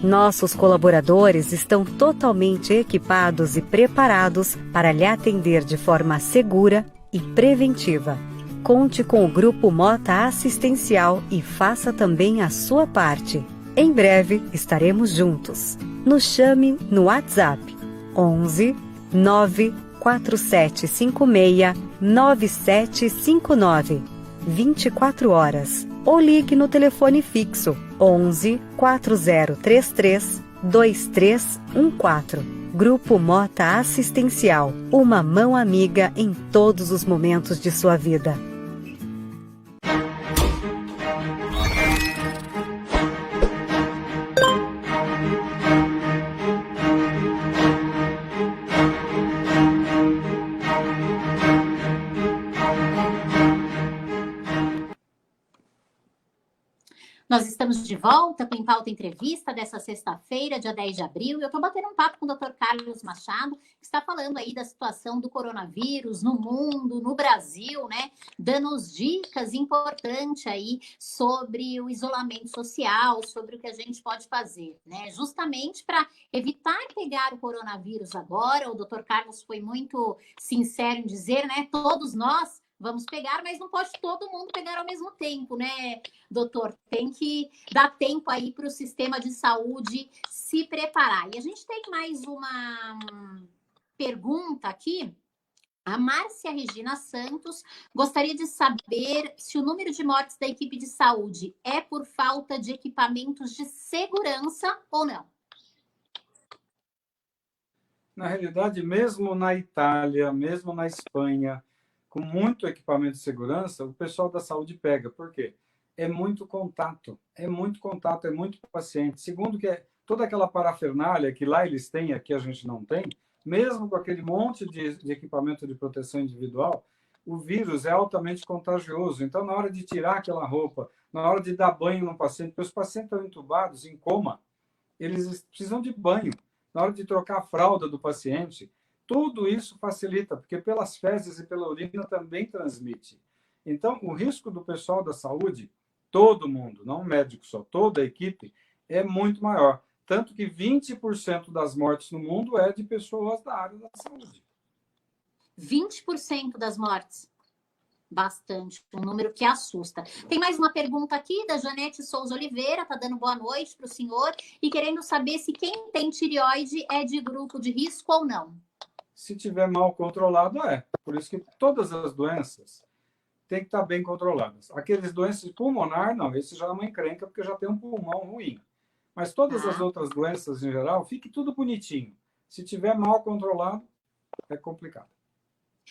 Nossos colaboradores estão totalmente equipados e preparados para lhe atender de forma segura e preventiva. Conte com o Grupo Mota Assistencial e faça também a sua parte. Em breve estaremos juntos. Nos chame no WhatsApp 11 94756 9759, 24 horas. Ou ligue no telefone fixo 11 4033 2314. Grupo Mota Assistencial, uma mão amiga em todos os momentos de sua vida. Nós estamos de volta com Em Pauta Entrevista dessa sexta-feira, dia 10 de abril. Eu estou batendo um papo com o Dr. Carlos Machado, que está falando aí da situação do coronavírus no mundo, no Brasil, né? Dando dicas importantes aí sobre o isolamento social, sobre o que a gente pode fazer, né? Justamente para evitar pegar o coronavírus agora. O Dr. Carlos foi muito sincero em dizer, né? Todos nós vamos pegar, mas não pode todo mundo pegar ao mesmo tempo, né, doutor? Tem que dar tempo aí para o sistema de saúde se preparar. E a gente tem mais uma pergunta aqui. A Márcia Regina Santos gostaria de saber se o número de mortes da equipe de saúde é por falta de equipamentos de segurança ou não. Na realidade, mesmo na Itália, mesmo na Espanha, com muito equipamento de segurança, o pessoal da saúde pega. Por quê? É muito contato, é muito paciente. Segundo, que toda aquela parafernália que lá eles têm, aqui a gente não tem, mesmo com aquele monte de equipamento de proteção individual, o vírus é altamente contagioso. Então, na hora de tirar aquela roupa, na hora de dar banho no paciente, porque os pacientes estão entubados, em coma, eles precisam de banho. Na hora de trocar a fralda do paciente, tudo isso facilita, porque pelas fezes e pela urina também transmite. Então, o risco do pessoal da saúde, todo mundo, não o médico só, toda a equipe, é muito maior. Tanto que 20% das mortes no mundo é de pessoas da área da saúde. 20% das mortes. Bastante, um número que assusta. Tem mais uma pergunta aqui da Janete Souza Oliveira, tá dando boa noite para o senhor e querendo saber se quem tem tireoide é de grupo de risco ou não. Se tiver mal controlado, é. Por isso que todas as doenças têm que estar bem controladas. Aqueles doenças pulmonar, não, esse já é uma encrenca porque já tem um pulmão ruim. Mas todas as outras doenças em geral, fique tudo bonitinho. Se tiver mal controlado, é complicado.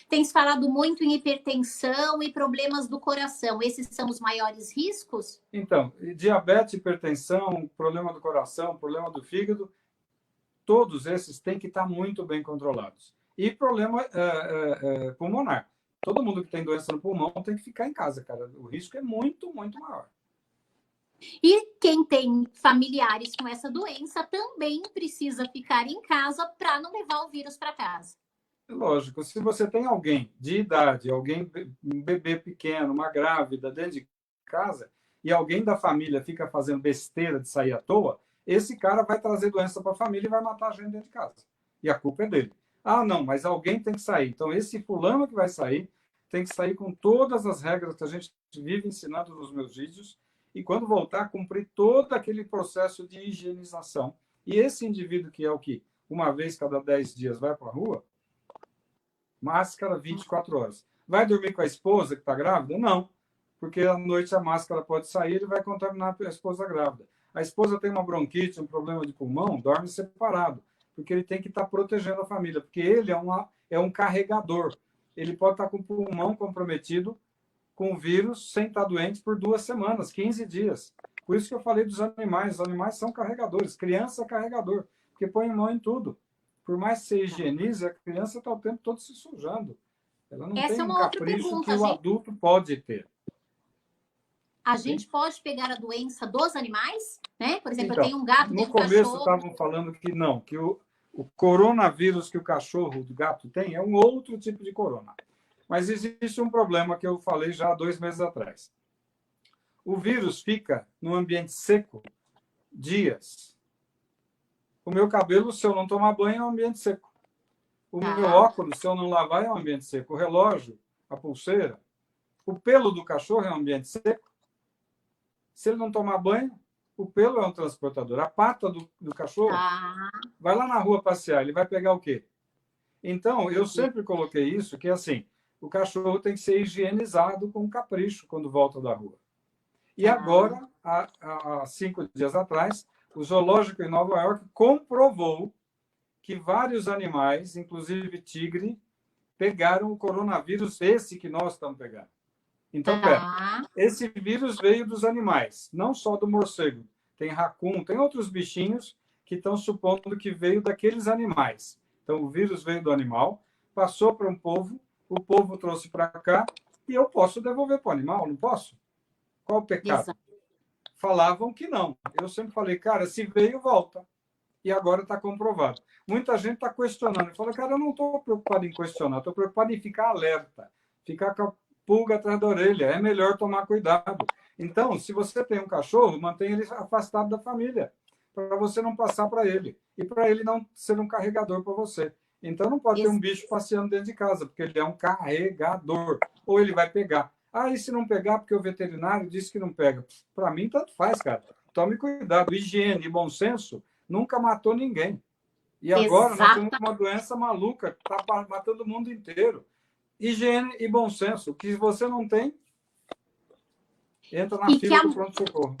Tem se falado muito em hipertensão e problemas do coração. Esses são os maiores riscos? Então, diabetes, hipertensão, problema do coração, problema do fígado, todos esses têm que estar muito bem controlados. E problema pulmonar. Todo mundo que tem doença no pulmão tem que ficar em casa, cara. O risco é muito, muito maior. E quem tem familiares com essa doença também precisa ficar em casa para não levar o vírus para casa. Lógico, se você tem alguém de idade, um bebê pequeno, uma grávida dentro de casa, e alguém da família fica fazendo besteira de sair à toa, esse cara vai trazer doença para a família e vai matar a gente dentro de casa. E a culpa é dele. Ah, não, mas alguém tem que sair. Então, esse fulano que vai sair, tem que sair com todas as regras que a gente vive ensinando nos meus vídeos, e quando voltar, cumprir todo aquele processo de higienização. E esse indivíduo que é o que, uma vez cada 10 dias, vai para a rua, máscara 24 horas. Vai dormir com a esposa que está grávida? Não, porque à noite a máscara pode sair e vai contaminar a esposa grávida. A esposa tem uma bronquite, um problema de pulmão, dorme separado, porque ele tem que estar protegendo a família, porque ele é um carregador. Ele pode estar com o pulmão comprometido com o vírus sem estar doente por 2 semanas, 15 dias. Por isso que eu falei dos animais. Os animais são carregadores. Criança é carregador, porque põe mão em tudo. Por mais que você higienize, a criança está o tempo todo se sujando. Ela não tem um capricho que o adulto pode ter. A gente pode pegar a doença dos animais, né? Por exemplo, então, eu tenho um gato, no começo estavam falando que não, que o coronavírus que o cachorro, o gato tem é um outro tipo de corona. Mas existe um problema que eu falei já há 2 meses atrás. O vírus fica no ambiente seco dias. O meu cabelo, se eu não tomar banho, é um ambiente seco. O meu óculos, se eu não lavar, é um ambiente seco. O relógio, a pulseira, o pelo do cachorro é um ambiente seco. Se ele não tomar banho, o pelo é um transportador. A pata do cachorro vai lá na rua passear, ele vai pegar o quê? Então, eu sempre coloquei isso, que é assim, o cachorro tem que ser higienizado com capricho quando volta da rua. E agora, há 5 dias atrás, o zoológico em Nova York comprovou que vários animais, inclusive tigre, pegaram o coronavírus, esse que nós estamos pegando. Então, esse vírus veio dos animais, não só do morcego. Tem raccoon, tem outros bichinhos que estão supondo que veio daqueles animais. Então, o vírus veio do animal, passou para um povo, o povo trouxe para cá, e eu posso devolver para o animal, não posso? Qual o pecado? Exato. falavam que não. Eu sempre falei, cara, se veio, volta. E agora está comprovado. Muita gente está questionando. Fala, cara, eu não estou preocupado em questionar, estou preocupado em ficar alerta, ficar com a pulga atrás da orelha. É melhor tomar cuidado. Então, se você tem um cachorro, mantenha ele afastado da família, para você não passar para ele. E para ele não ser um carregador para você. Então, não pode ter um bicho passeando dentro de casa, porque ele é um carregador. Ou ele vai pegar. Ah, e se não pegar, porque o veterinário disse que não pega? Para mim, tanto faz, cara. Tome cuidado. Higiene e bom senso nunca matou ninguém. E agora nós temos uma doença maluca que está matando o mundo inteiro. Higiene e bom senso. O que você não tem, entra na fila do pronto-socorro.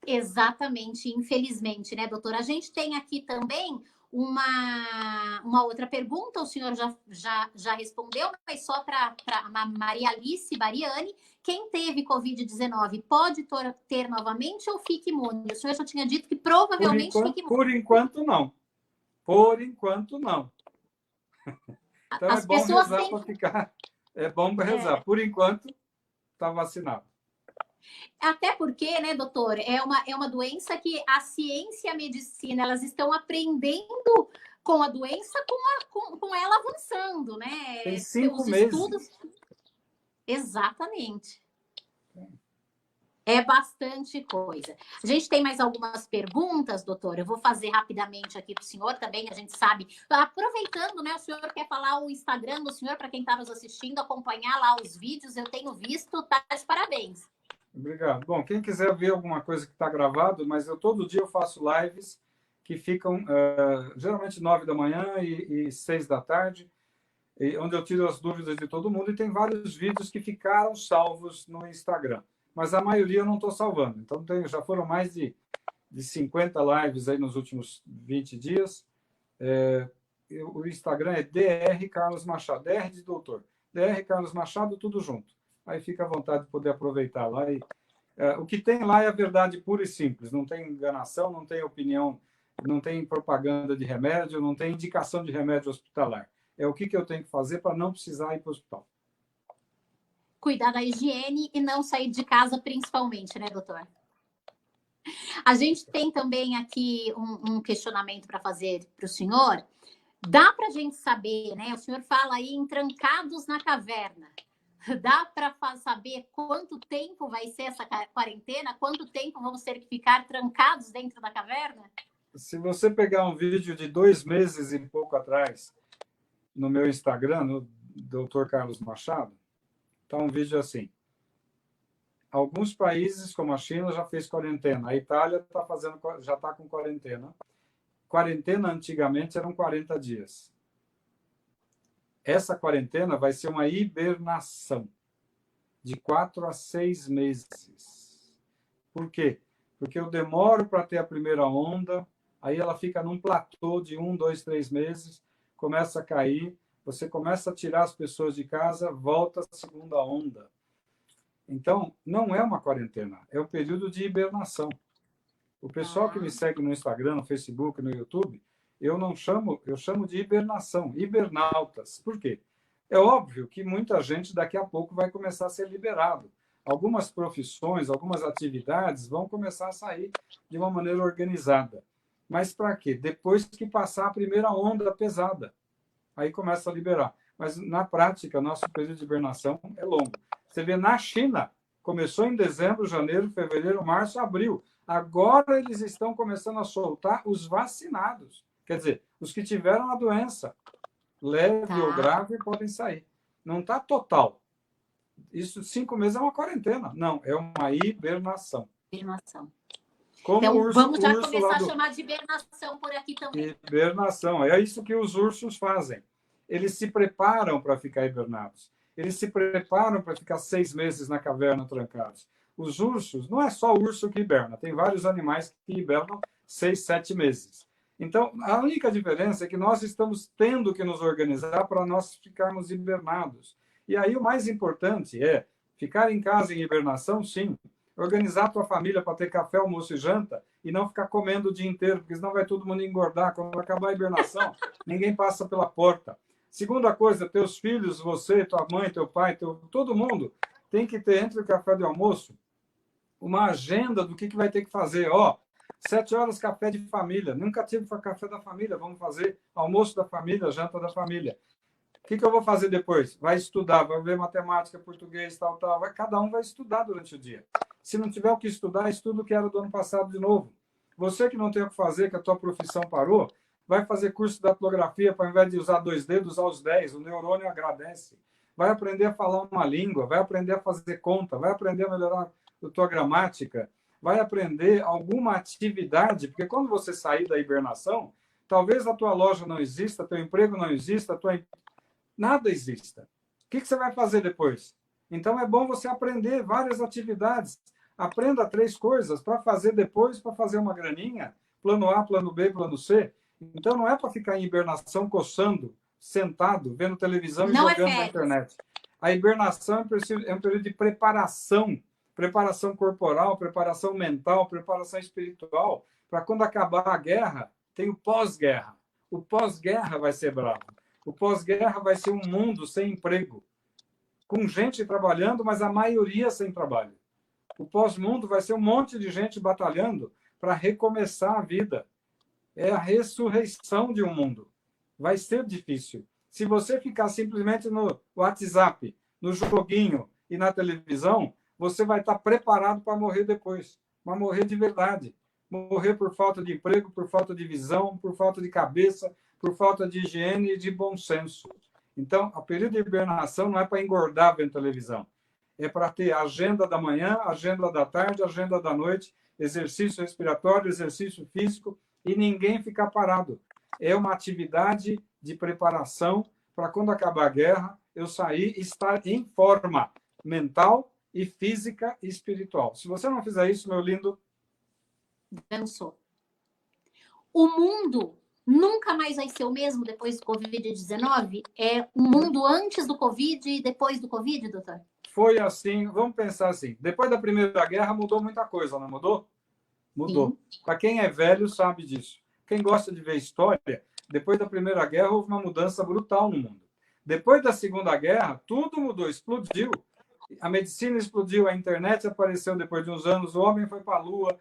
Exatamente, infelizmente, né, doutora? A gente tem aqui também uma outra pergunta, o senhor já respondeu, mas só para a Maria Alice Bariani, quem teve Covid-19 pode ter novamente ou fica imune? O senhor já tinha dito que provavelmente fica imune. Por enquanto, não. Por enquanto, não. Então, as é bom pessoas rezar para ficar... É bom rezar. Por enquanto, está vacinado. Até porque, né, doutor, é uma doença que a ciência e a medicina, elas estão aprendendo com a doença, com ela avançando, né? Tem 5 meses. Estudos... Exatamente. É bastante coisa. A gente tem mais algumas perguntas, doutor. Eu vou fazer rapidamente aqui para o senhor também. A gente sabe. Aproveitando, né? O senhor quer falar o Instagram do senhor para quem está nos assistindo, acompanhar lá os vídeos. Eu tenho visto, tá de parabéns. Obrigado. Bom, quem quiser ver alguma coisa que está gravado, mas todo dia eu faço lives que ficam geralmente 9 da manhã e 6 da tarde, onde eu tiro as dúvidas de todo mundo, e tem vários vídeos que ficaram salvos no Instagram. Mas a maioria eu não estou salvando. Então, já foram mais de 50 lives aí nos últimos 20 dias. O Instagram é DR Carlos Machado, DR de doutor. DR Carlos Machado, tudo junto. Aí fica à vontade de poder aproveitar lá. O que tem lá é a verdade pura e simples. Não tem enganação, não tem opinião, não tem propaganda de remédio, não tem indicação de remédio hospitalar. É o que eu tenho que fazer para não precisar ir para o hospital. Cuidar da higiene e não sair de casa, principalmente, né, doutor? A gente tem também aqui um questionamento para fazer para o senhor. Dá para a gente saber, né? O senhor fala aí em trancados na caverna. Dá para saber quanto tempo vai ser essa quarentena? Quanto tempo vamos ter que ficar trancados dentro da caverna? Se você pegar um vídeo de 2 meses e pouco atrás, no meu Instagram, no Dr. Carlos Machado, está um vídeo assim. Alguns países, como a China, já fez quarentena. A Itália já está com quarentena. Quarentena, antigamente, eram 40 dias. Essa quarentena vai ser uma hibernação de 4 a 6 meses. Por quê? Porque eu demoro para ter a primeira onda, aí ela fica num platô de 1, 2, 3 meses, começa a cair, você começa a tirar as pessoas de casa, volta a segunda onda. Então, não é uma quarentena, é um período de hibernação. O pessoal que me segue no Instagram, no Facebook, no YouTube, eu chamo de hibernação, hibernautas. Por quê? É óbvio que muita gente daqui a pouco vai começar a ser liberado. Algumas profissões, algumas atividades vão começar a sair de uma maneira organizada. Mas para quê? Depois que passar a primeira onda pesada. Aí começa a liberar. Mas, na prática, nosso período de hibernação é longo. Você vê, na China, começou em dezembro, janeiro, fevereiro, março, abril. Agora eles estão começando a soltar os vacinados. Quer dizer, os que tiveram a doença, leve ou grave, podem sair. Não está total. Isso, 5 meses é uma quarentena. Não, é uma hibernação. Hibernação. Como então, vamos já começar a chamar de hibernação por aqui também. Hibernação. É isso que os ursos fazem. Eles se preparam para ficar hibernados. Eles se preparam para ficar 6 meses na caverna trancados. Os ursos, não é só o urso que hiberna. Tem vários animais que hibernam 6, 7 meses. Então, a única diferença é que nós estamos tendo que nos organizar para nós ficarmos hibernados. E aí o mais importante é ficar em casa em hibernação, sim. Organizar a tua família para ter café, almoço e janta e não ficar comendo o dia inteiro, porque senão vai todo mundo engordar. Quando acabar a hibernação, ninguém passa pela porta. Segunda coisa, teus filhos, você, tua mãe, teu pai, todo mundo tem que ter entre o café e o almoço uma agenda do que vai ter que fazer. Ó, 7 horas café de família. Nunca tive café da família. Vamos fazer almoço da família, janta da família. O que eu vou fazer depois? Vai estudar, vai ver matemática, português, tal. Cada um vai estudar durante o dia. Se não tiver o que estudar, estuda o que era do ano passado de novo. Você que não tem o que fazer, que a tua profissão parou, vai fazer curso de datilografia para, ao invés de usar 2 dedos, usar os 10. O neurônio agradece. Vai aprender a falar uma língua, vai aprender a fazer conta, vai aprender a melhorar a tua gramática, vai aprender alguma atividade, porque quando você sair da hibernação, talvez a tua loja não exista, teu emprego não exista, nada exista. O que você vai fazer depois? Então, é bom você aprender várias atividades. Aprenda 3 coisas para fazer depois, para fazer uma graninha, plano A, plano B, plano C. Então, não é para ficar em hibernação, coçando, sentado, vendo televisão e jogando na internet. A hibernação é um período de preparação corporal, preparação mental, preparação espiritual, para quando acabar a guerra, tem o pós-guerra. O pós-guerra vai ser bravo. O pós-guerra vai ser um mundo sem emprego, com gente trabalhando, mas a maioria sem trabalho. O pós-mundo vai ser um monte de gente batalhando para recomeçar a vida. É a ressurreição de um mundo. Vai ser difícil. Se você ficar simplesmente no WhatsApp, no joguinho e na televisão, você vai estar preparado para morrer depois. Mas morrer de verdade. Morrer por falta de emprego, por falta de visão, por falta de cabeça, por falta de higiene e de bom senso. Então, o período de hibernação não é para engordar vendo televisão. É para ter agenda da manhã, agenda da tarde, agenda da noite, exercício respiratório, exercício físico, e ninguém ficar parado. É uma atividade de preparação para quando acabar a guerra, eu sair e estar em forma mental e física e espiritual. Se você não fizer isso, meu lindo... Dançou. O mundo nunca mais vai ser o mesmo depois do Covid-19? É um mundo antes do Covid e depois do Covid, doutor? Foi assim, vamos pensar assim. Depois da Primeira Guerra mudou muita coisa, não mudou? Mudou. Para quem é velho sabe disso. Quem gosta de ver história, depois da Primeira Guerra houve uma mudança brutal no mundo. Depois da Segunda Guerra, tudo mudou, explodiu. A medicina explodiu, a internet apareceu depois de uns anos, o homem foi para a Lua,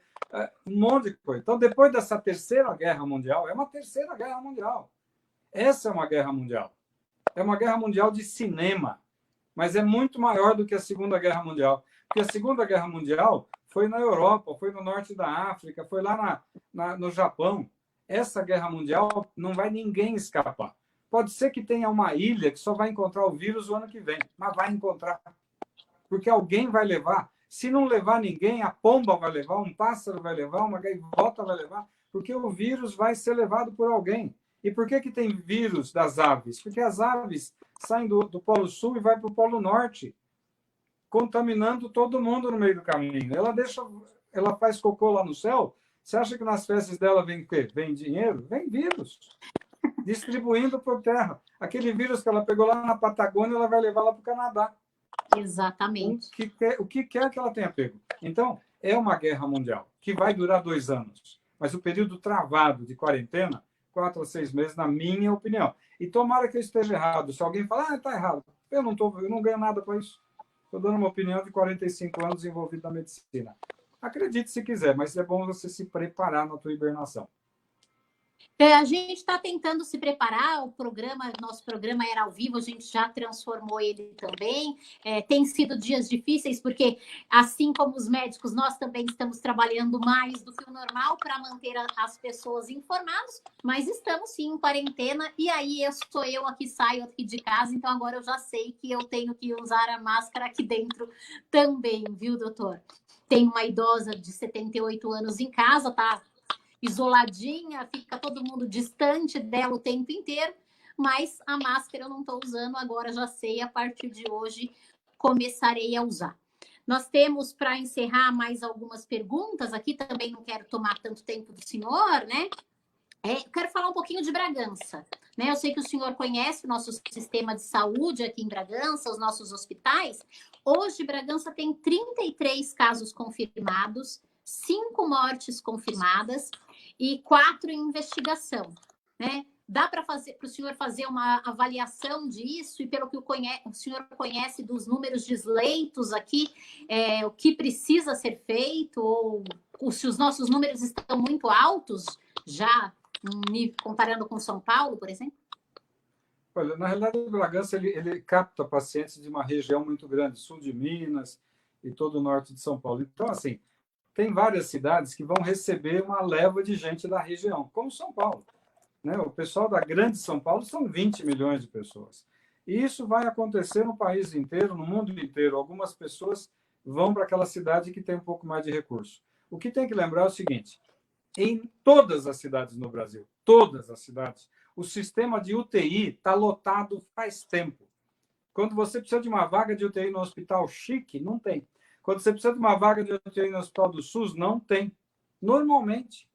um monte de coisa. Então, depois dessa Terceira Guerra Mundial, é uma Terceira Guerra Mundial. Essa é uma guerra mundial. É uma guerra mundial de cinema, mas é muito maior do que a Segunda Guerra Mundial. Porque a Segunda Guerra Mundial foi na Europa, foi no norte da África, foi lá no Japão. Essa guerra mundial não vai ninguém escapar. Pode ser que tenha uma ilha que só vai encontrar o vírus o ano que vem, mas vai encontrar. Porque alguém vai levar. Se não levar ninguém, a pomba vai levar, um pássaro vai levar, uma gaivota vai levar, porque o vírus vai ser levado por alguém. E por que tem vírus das aves? Porque as aves saem do Polo Sul e vai para o Polo Norte, contaminando todo mundo no meio do caminho. Ela faz cocô lá no céu. Você acha que nas festas dela vem o quê? Vem dinheiro? Vem vírus. Distribuindo por terra. Aquele vírus que ela pegou lá na Patagônia, ela vai levar lá para o Canadá. Exatamente. O que quer que ela tenha pego. Então, é uma guerra mundial, que vai durar 2 anos. Mas o período travado de quarentena, 4 a 6 meses, na minha opinião. E tomara que eu esteja errado. Se alguém falar, está errado, eu não ganho nada com isso. Estou dando uma opinião de 45 anos envolvido na medicina. Acredite se quiser, mas é bom você se preparar na tua hibernação. A gente está tentando se preparar, nosso programa era ao vivo, a gente já transformou ele também. Tem sido dias difíceis, porque assim como os médicos, nós também estamos trabalhando mais do que o normal para manter as pessoas informadas, mas estamos sim em quarentena, e aí sou eu aqui, saio aqui de casa, então agora eu já sei que eu tenho que usar a máscara aqui dentro também, viu, doutor? Tem uma idosa de 78 anos em casa, tá isoladinha, fica todo mundo distante dela o tempo inteiro, mas a máscara eu não estou usando, agora já sei, a partir de hoje começarei a usar. Nós temos, para encerrar, mais algumas perguntas aqui, também não quero tomar tanto tempo do senhor, né? Quero falar um pouquinho de Bragança, né? Eu sei que o senhor conhece o nosso sistema de saúde aqui em Bragança, os nossos hospitais. Hoje, Bragança tem 33 casos confirmados, 5 mortes confirmadas e 4 em investigação, né? Dá para o senhor fazer uma avaliação disso e pelo que o senhor conhece dos números de leitos aqui, o que precisa ser feito ou se os nossos números estão muito altos já comparando com São Paulo, por exemplo? Olha, na realidade, o Bragança ele capta pacientes de uma região muito grande, sul de Minas e todo o norte de São Paulo. Então, assim, tem várias cidades que vão receber uma leva de gente da região, como São Paulo. Né? O pessoal da grande São Paulo são 20 milhões de pessoas. E isso vai acontecer no país inteiro, no mundo inteiro. Algumas pessoas vão para aquela cidade que tem um pouco mais de recurso. O que tem que lembrar é o seguinte, em todas as cidades no Brasil, todas as cidades, o sistema de UTI está lotado faz tempo. Quando você precisa de uma vaga de UTI no hospital chique, não tem. Quando você precisa de uma vaga de UTI no hospital do SUS, não tem. Normalmente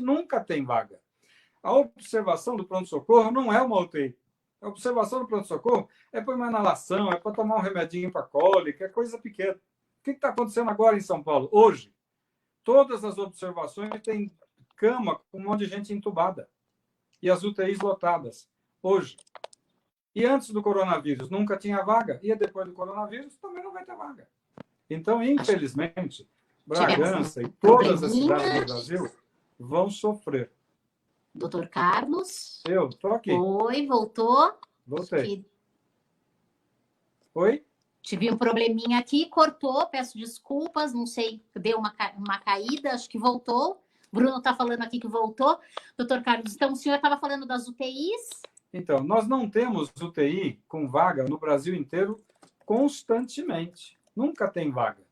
nunca tem vaga. A observação do pronto-socorro não é uma UTI. A observação do pronto-socorro é para uma inalação, é para tomar um remedinho para cólica, é coisa pequena. O que está acontecendo agora em São Paulo? Hoje, todas as observações têm cama com um monte de gente entubada. E as UTIs lotadas. Hoje. E antes do coronavírus, nunca tinha vaga. E depois do coronavírus, também não vai ter vaga. Então, infelizmente, Bragança e todas as cidades do Brasil vão sofrer. Doutor Carlos? Eu estou aqui. Oi, voltou? Voltei. Oi? Tive um probleminha aqui, cortou, peço desculpas, não sei, deu uma caída, acho que voltou. Bruno está falando aqui que voltou. Doutor Carlos, então o senhor estava falando das UTIs? Então, nós não temos UTI com vaga no Brasil inteiro constantemente. Nunca tem vaga.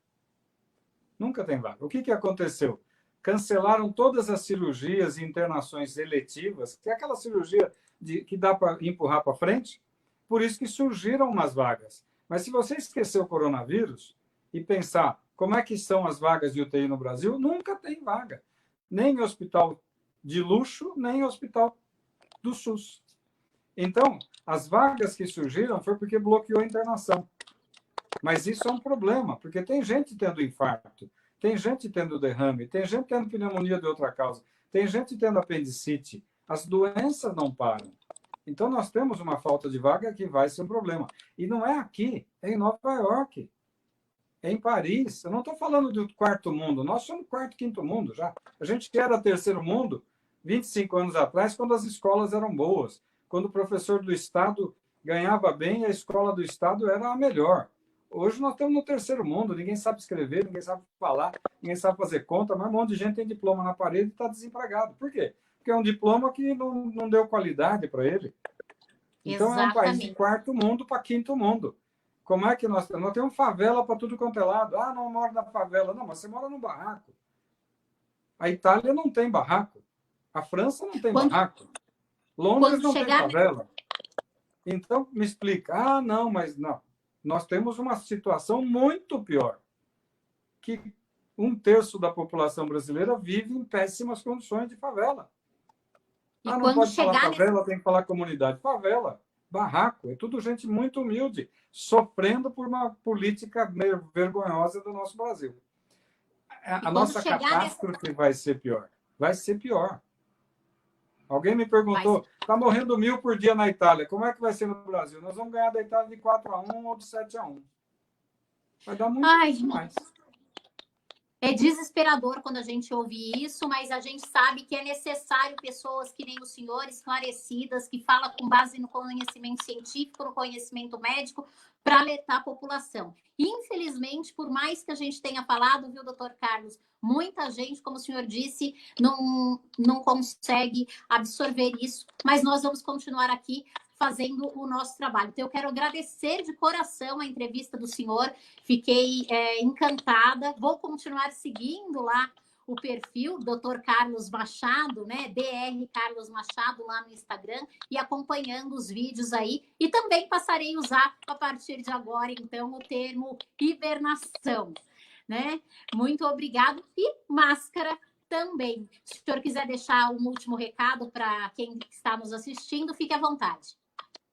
Nunca tem vaga. O que aconteceu? Cancelaram todas as cirurgias e internações eletivas, que é aquela cirurgia que dá para empurrar para frente, por isso que surgiram umas vagas. Mas se você esquecer o coronavírus e pensar como é que são as vagas de UTI no Brasil, nunca tem vaga. Nem em hospital de luxo, nem em hospital do SUS. Então, as vagas que surgiram foi porque bloqueou a internação. Mas isso é um problema, porque tem gente tendo infarto, tem gente tendo derrame, tem gente tendo pneumonia de outra causa, tem gente tendo apendicite. As doenças não param. Então, nós temos uma falta de vaga que vai ser um problema. E não é aqui, é em Nova York, é em Paris. Eu não estou falando do quarto mundo, nós somos quarto, quinto mundo já. A gente era terceiro mundo 25 anos atrás, quando as escolas eram boas, quando o professor do Estado ganhava bem, a escola do Estado era a melhor. Hoje nós estamos no terceiro mundo, ninguém sabe escrever, ninguém sabe falar, ninguém sabe fazer conta, mas um monte de gente tem diploma na parede e está desempregado. Por quê? Porque é um diploma que não deu qualidade para ele. Então é um país de quarto mundo para quinto mundo. Como é que nós temos favela para tudo quanto é lado? Ah, não moro na favela. Não, mas você mora no barraco. A Itália não tem barraco. A França não tem barraco. Londres não tem favela. Então, me explica. Ah, não, mas não. Nós temos uma situação muito pior. Que 1/3 da população brasileira vive em péssimas condições de favela. Ah, não pode falar favela, tem que falar comunidade. Favela, barraco, é tudo gente muito humilde, sofrendo por uma política meio vergonhosa do nosso Brasil. A nossa catástrofe vai ser pior. Vai ser pior. Alguém me perguntou, está morrendo 1.000 por dia na Itália, como é que vai ser no Brasil? Nós vamos ganhar da Itália de 4-1 ou de 7-1. Vai dar muito mais. É desesperador quando a gente ouve isso, mas a gente sabe que é necessário pessoas que nem o senhor, esclarecidas, que falam com base no conhecimento científico, no conhecimento médico, para alertar a população. Infelizmente, por mais que a gente tenha falado, viu, doutor Carlos, muita gente, como o senhor disse, não consegue absorver isso, mas nós vamos continuar aqui fazendo o nosso trabalho. Então, eu quero agradecer de coração a entrevista do senhor, fiquei encantada, vou continuar seguindo lá o perfil Dr. Carlos Machado, né? Dr. Carlos Machado lá no Instagram e acompanhando os vídeos aí. E também passarei a usar a partir de agora, então, o termo hibernação, né? Muito obrigado. E máscara também. Se o senhor quiser deixar um último recado para quem está nos assistindo, fique à vontade.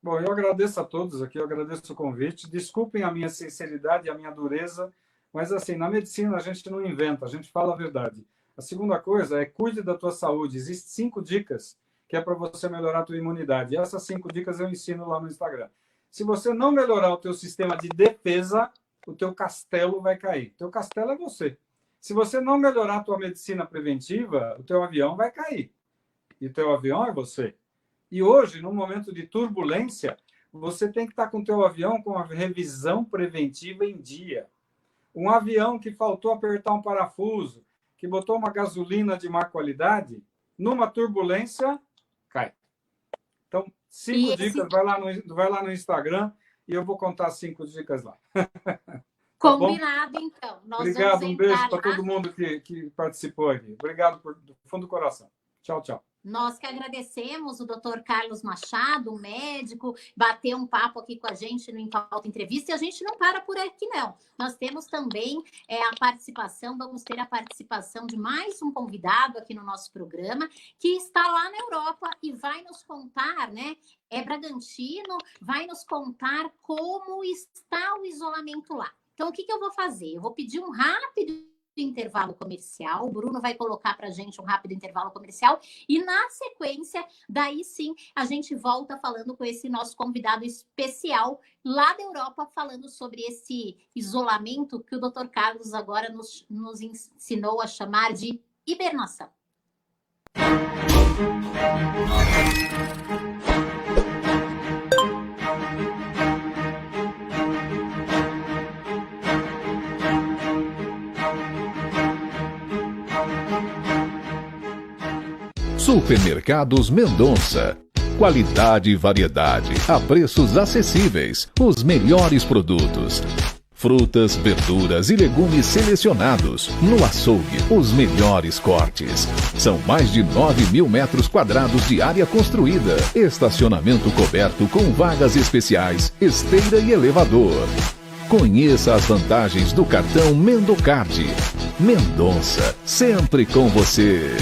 Bom, eu agradeço a todos aqui, eu agradeço o convite. Desculpem a minha sinceridade e a minha dureza, mas assim, na medicina a gente não inventa, a gente fala a verdade. A segunda coisa é cuide da tua saúde. Existem 5 dicas que é para você melhorar a tua imunidade. E essas 5 dicas eu ensino lá no Instagram. Se você não melhorar o teu sistema de defesa, o teu castelo vai cair. O teu castelo é você. Se você não melhorar a tua medicina preventiva, o teu avião vai cair. E o teu avião é você. E hoje, num momento de turbulência, você tem que estar com o teu avião com a revisão preventiva em dia. Um avião que faltou apertar um parafuso, que botou uma gasolina de má qualidade, numa turbulência, cai. Então, 5 dicas, vai lá no Instagram e eu vou contar 5 dicas lá. Combinado, tá, então. Obrigado, um beijo para todo mundo que participou aqui. Obrigado do fundo do coração. Tchau, tchau. Nós que agradecemos o Dr. Carlos Machado, médico, bateu um papo aqui com a gente no Em Pauta Entrevista, e a gente não para por aqui, não. Nós temos também vamos ter a participação de mais um convidado aqui no nosso programa, que está lá na Europa e vai nos contar, né? É Bragantino, vai nos contar como está o isolamento lá. Então, o que eu vou fazer? Eu vou pedir um rápido intervalo comercial, o Bruno vai colocar para a gente um rápido intervalo comercial e na sequência, daí sim, a gente volta falando com esse nosso convidado especial lá da Europa, falando sobre esse isolamento que o Dr. Carlos agora nos ensinou a chamar de hibernação. Supermercados Mendonça. Qualidade e variedade a preços acessíveis. Os melhores produtos. Frutas, verduras e legumes selecionados. No açougue, os melhores cortes. São mais de 9.000 metros quadrados de área construída. Estacionamento coberto com vagas especiais, esteira e elevador. Conheça as vantagens do cartão Mendocard. Mendonça, sempre com você.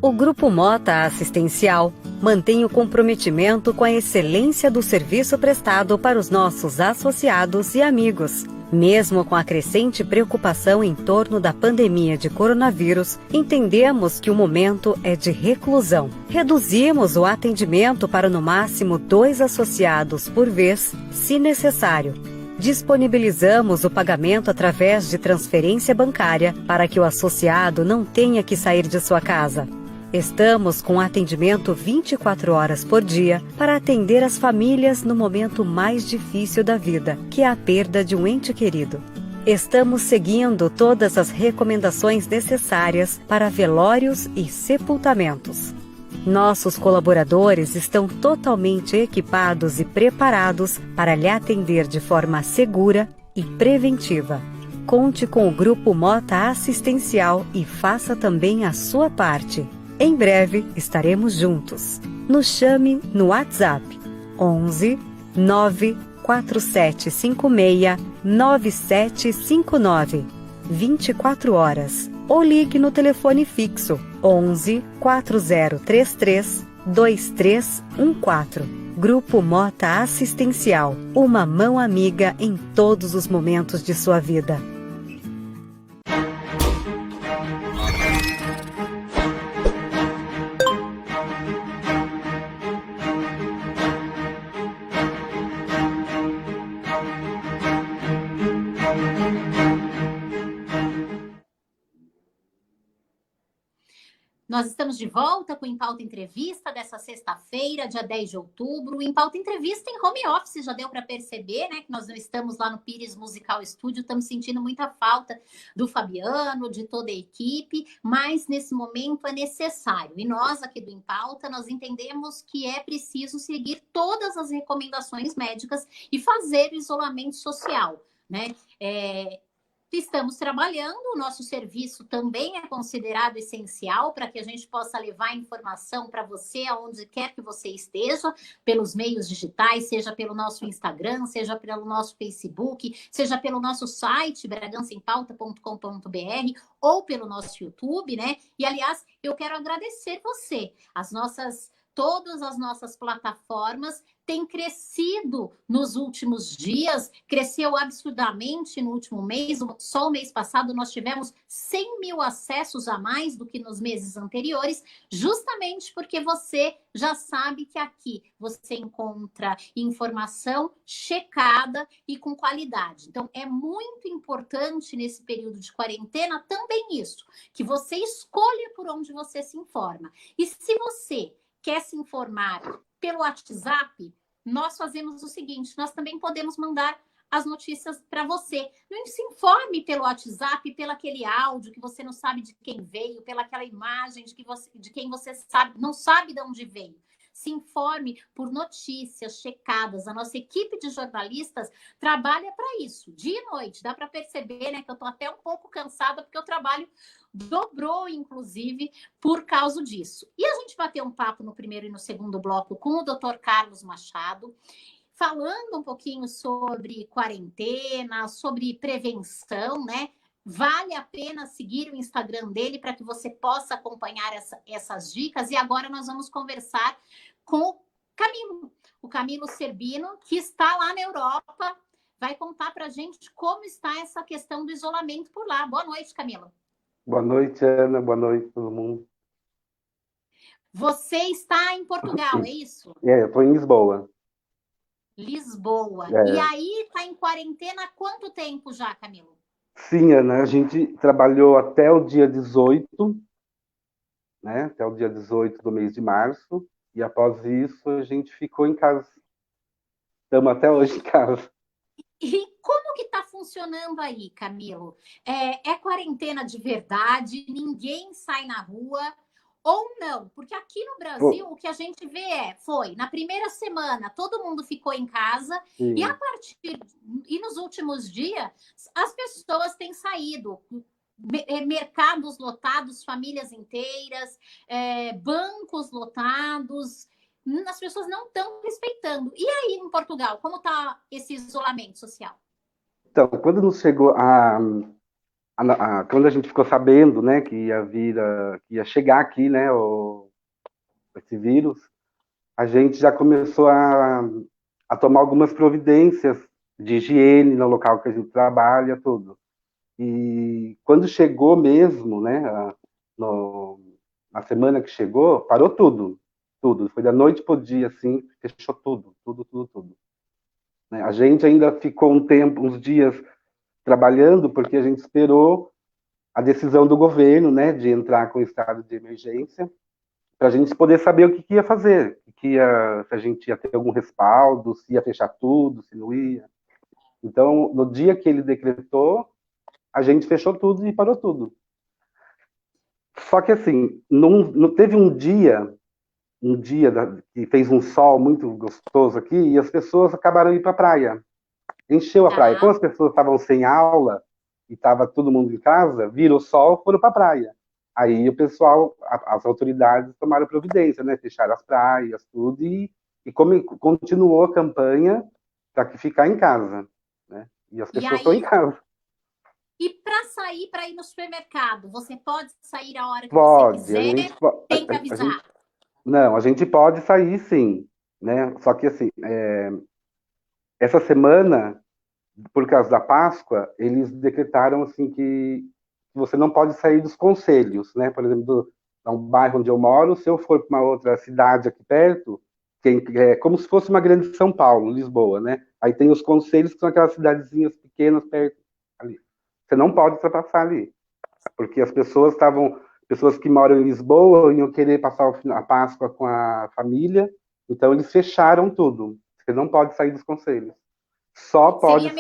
O Grupo Mota Assistencial mantém o comprometimento com a excelência do serviço prestado para os nossos associados e amigos. Mesmo com a crescente preocupação em torno da pandemia de coronavírus, entendemos que o momento é de reclusão. Reduzimos o atendimento para no máximo 2 associados por vez, se necessário. Disponibilizamos o pagamento através de transferência bancária para que o associado não tenha que sair de sua casa. Estamos com atendimento 24 horas por dia para atender as famílias no momento mais difícil da vida, que é a perda de um ente querido. Estamos seguindo todas as recomendações necessárias para velórios e sepultamentos. Nossos colaboradores estão totalmente equipados e preparados para lhe atender de forma segura e preventiva. Conte com o Grupo Mota Assistencial e faça também a sua parte. Em breve estaremos juntos. Nos chame no WhatsApp 11 94756 9759, 24 horas. Ou ligue no telefone fixo 11 4033 2314. Grupo Mota Assistencial, uma mão amiga em todos os momentos de sua vida. Nós estamos de volta com o Em Pauta Entrevista dessa sexta-feira, dia 10 de outubro. O Em Pauta Entrevista em home office, já deu para perceber, né? Que nós não estamos lá no Pires Musical Studio, estamos sentindo muita falta do Fabiano, de toda a equipe, mas nesse momento é necessário. E nós aqui do Em Pauta, nós entendemos que é preciso seguir todas as recomendações médicas e fazer o isolamento social, né? estamos trabalhando, o nosso serviço também é considerado essencial para que a gente possa levar informação para você aonde quer que você esteja, pelos meios digitais, seja pelo nosso Instagram, seja pelo nosso Facebook, seja pelo nosso site, bragançaempauta.com.br, ou pelo nosso YouTube, né? E, aliás, eu quero agradecer você, todas as nossas plataformas têm crescido nos últimos dias, cresceu absurdamente no último mês, só o mês passado nós tivemos 100 mil acessos a mais do que nos meses anteriores, justamente porque você já sabe que aqui você encontra informação checada e com qualidade. Então, é muito importante nesse período de quarentena também isso, que você escolha por onde você se informa. E se você quer se informar pelo WhatsApp, nós fazemos o seguinte, nós também podemos mandar as notícias para você. Não se informe pelo WhatsApp, pelo aquele áudio que você não sabe de quem veio, pela aquela imagem de quem você não sabe de onde veio. Se informe por notícias checadas. A nossa equipe de jornalistas trabalha para isso, dia e noite. Dá para perceber, né, que eu estou até um pouco cansada, porque o trabalho dobrou, inclusive, por causa disso. E a gente bateu um papo no primeiro e no segundo bloco com o Dr. Carlos Machado, falando um pouquinho sobre quarentena, sobre prevenção, né? Vale a pena seguir o Instagram dele para que você possa acompanhar essas dicas. E agora nós vamos conversar com o Camilo Cerbino, que está lá na Europa. Vai contar para a gente como está essa questão do isolamento por lá. Boa noite, Camilo. Boa noite, Ana. Boa noite, todo mundo. Você está em Portugal, é isso? Eu estou em Lisboa. Lisboa. É. E aí está em quarentena há quanto tempo já, Camilo? Sim, Ana, a gente trabalhou até o dia 18, né? Até o dia 18 do mês de março, e após isso a gente ficou em casa. Estamos até hoje em casa. E como que está funcionando aí, Camilo? É quarentena de verdade? Ninguém sai na rua? Ou não? Porque aqui no Brasil, o que a gente vê na primeira semana, todo mundo ficou em casa, Sim. E nos últimos dias, as pessoas têm saído, mercados lotados, famílias inteiras, bancos lotados, as pessoas não estão respeitando. E aí, em Portugal, como está esse isolamento social? Então, quando nos chegou quando a gente ficou sabendo, né, que ia chegar aqui, né, esse vírus, a gente já começou a tomar algumas providências de higiene no local que a gente trabalha, tudo. E quando chegou mesmo, né, na semana que chegou, parou tudo. Foi da noite pro dia, assim, fechou tudo. Né? A gente ainda ficou uns dias trabalhando, porque a gente esperou a decisão do governo, né, de entrar com o estado de emergência, para a gente poder saber o que ia fazer, se a gente ia ter algum respaldo, se ia fechar tudo, se não ia. Então, no dia que ele decretou, a gente fechou tudo e parou tudo. Só que, assim, não teve um dia que fez um sol muito gostoso aqui, e as pessoas acabaram indo para a praia. Encheu a praia. Como as pessoas estavam sem aula e estava todo mundo em casa, virou sol, foram para a praia. Aí o pessoal, as autoridades tomaram providência, né? Fecharam as praias, tudo, e continuou a campanha para que ficar em casa, né? E as pessoas estão em casa. E para sair, para ir no supermercado, você pode sair a hora que você quiser? Tem que avisar. Não, a gente pode sair, sim, né? Só que, assim, essa semana, por causa da Páscoa, eles decretaram, assim, que você não pode sair dos concelhos, né? Por exemplo, do bairro onde eu moro, se eu for para uma outra cidade aqui perto, é como se fosse uma grande São Paulo, Lisboa, né? Aí tem os concelhos, que são aquelas cidadezinhas pequenas perto ali. Você não pode ultrapassar ali, porque as pessoas que moram em Lisboa iam querer passar a Páscoa com a família, então eles fecharam tudo. Você não pode sair dos concelhos. Só pode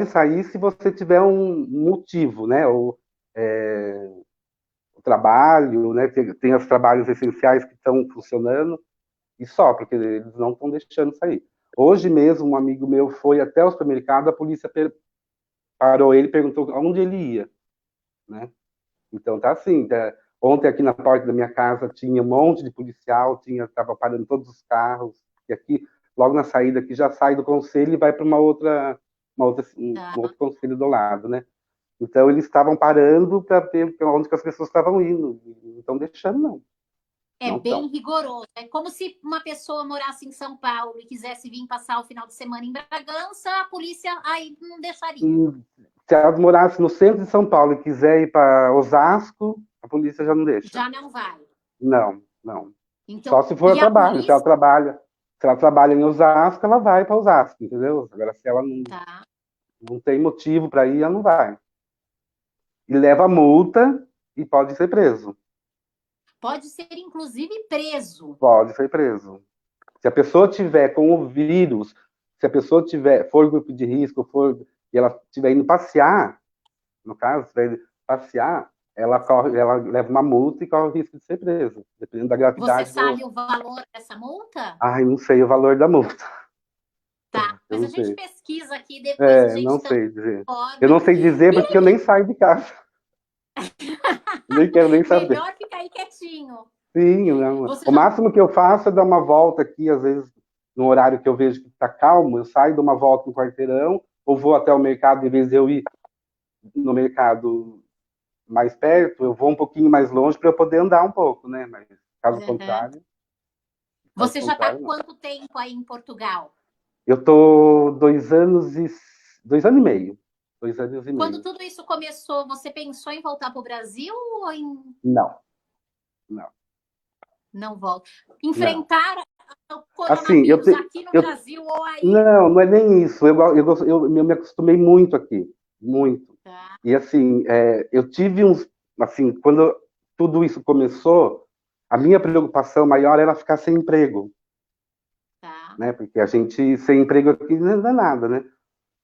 sair se você tiver um motivo, né? Ou o trabalho, né? Tem os trabalhos essenciais que estão funcionando, e só, porque eles não estão deixando sair. Hoje mesmo, um amigo meu foi até o supermercado, a polícia parou ele e perguntou aonde ele ia, né? Então tá assim, ontem aqui na porta da minha casa tinha um monte de policial, estava parando todos os carros, e aqui, logo na saída, aqui já sai do conselho e vai para um Tá. outro conselho do lado, né? Então eles estavam parando para ver onde que as pessoas estavam indo, não estão deixando, não. É Não bem tão. rigoroso. É como se uma pessoa morasse em São Paulo e quisesse vir passar o final de semana em Bragança, a polícia aí não deixaria. Se ela morasse no centro de São Paulo e quiser ir para Osasco, a polícia já não deixa. Já não vai. Não, não. Então, Só se for e a trabalho. polícia. Se ela trabalha em Osasco, ela vai para Osasco, entendeu? Agora, se ela Tá. não tem motivo para ir, ela não vai. E leva multa e pode ser preso. Pode ser, inclusive, preso. Pode ser preso. Se a pessoa tiver com o vírus, se a pessoa for grupo de risco, e ela estiver indo passear, no caso, estiver indo passear, ela leva uma multa e corre o risco de ser presa, dependendo da Você gravidade sabe o valor dessa multa? Ai, não sei o valor da multa. Tá. Eu Mas a não gente sei. pesquisa aqui, depois a Não gente também sei dizer. Eu informa. não sei dizer porque eu nem saio de casa. Nem quero nem saber. Melhor ficar aí quietinho. Sim, não. Você O já... máximo que eu faço é dar uma volta aqui, às vezes, no horário que eu vejo que está calmo, eu saio, dou uma volta no quarteirão, ou vou até o mercado, em vez de eu ir no mercado mais perto, eu vou um pouquinho mais longe para eu poder andar um pouco, né? Mas caso contrário. Você já está há quanto tempo aí em Portugal? Eu tô 2 anos e meio. 2 anos e meio. Quando tudo isso começou, você pensou em voltar para o Brasil ou em... Não. Não volta. Enfrentar o Assim, coronavírus aqui no Brasil ou aí? Não é nem isso. Eu me acostumei muito aqui. Muito. Tá. E assim, eu tive uns... Assim, quando tudo isso começou, a minha preocupação maior era ficar sem emprego. Tá. Né? Porque a gente sem emprego aqui não é nada, né?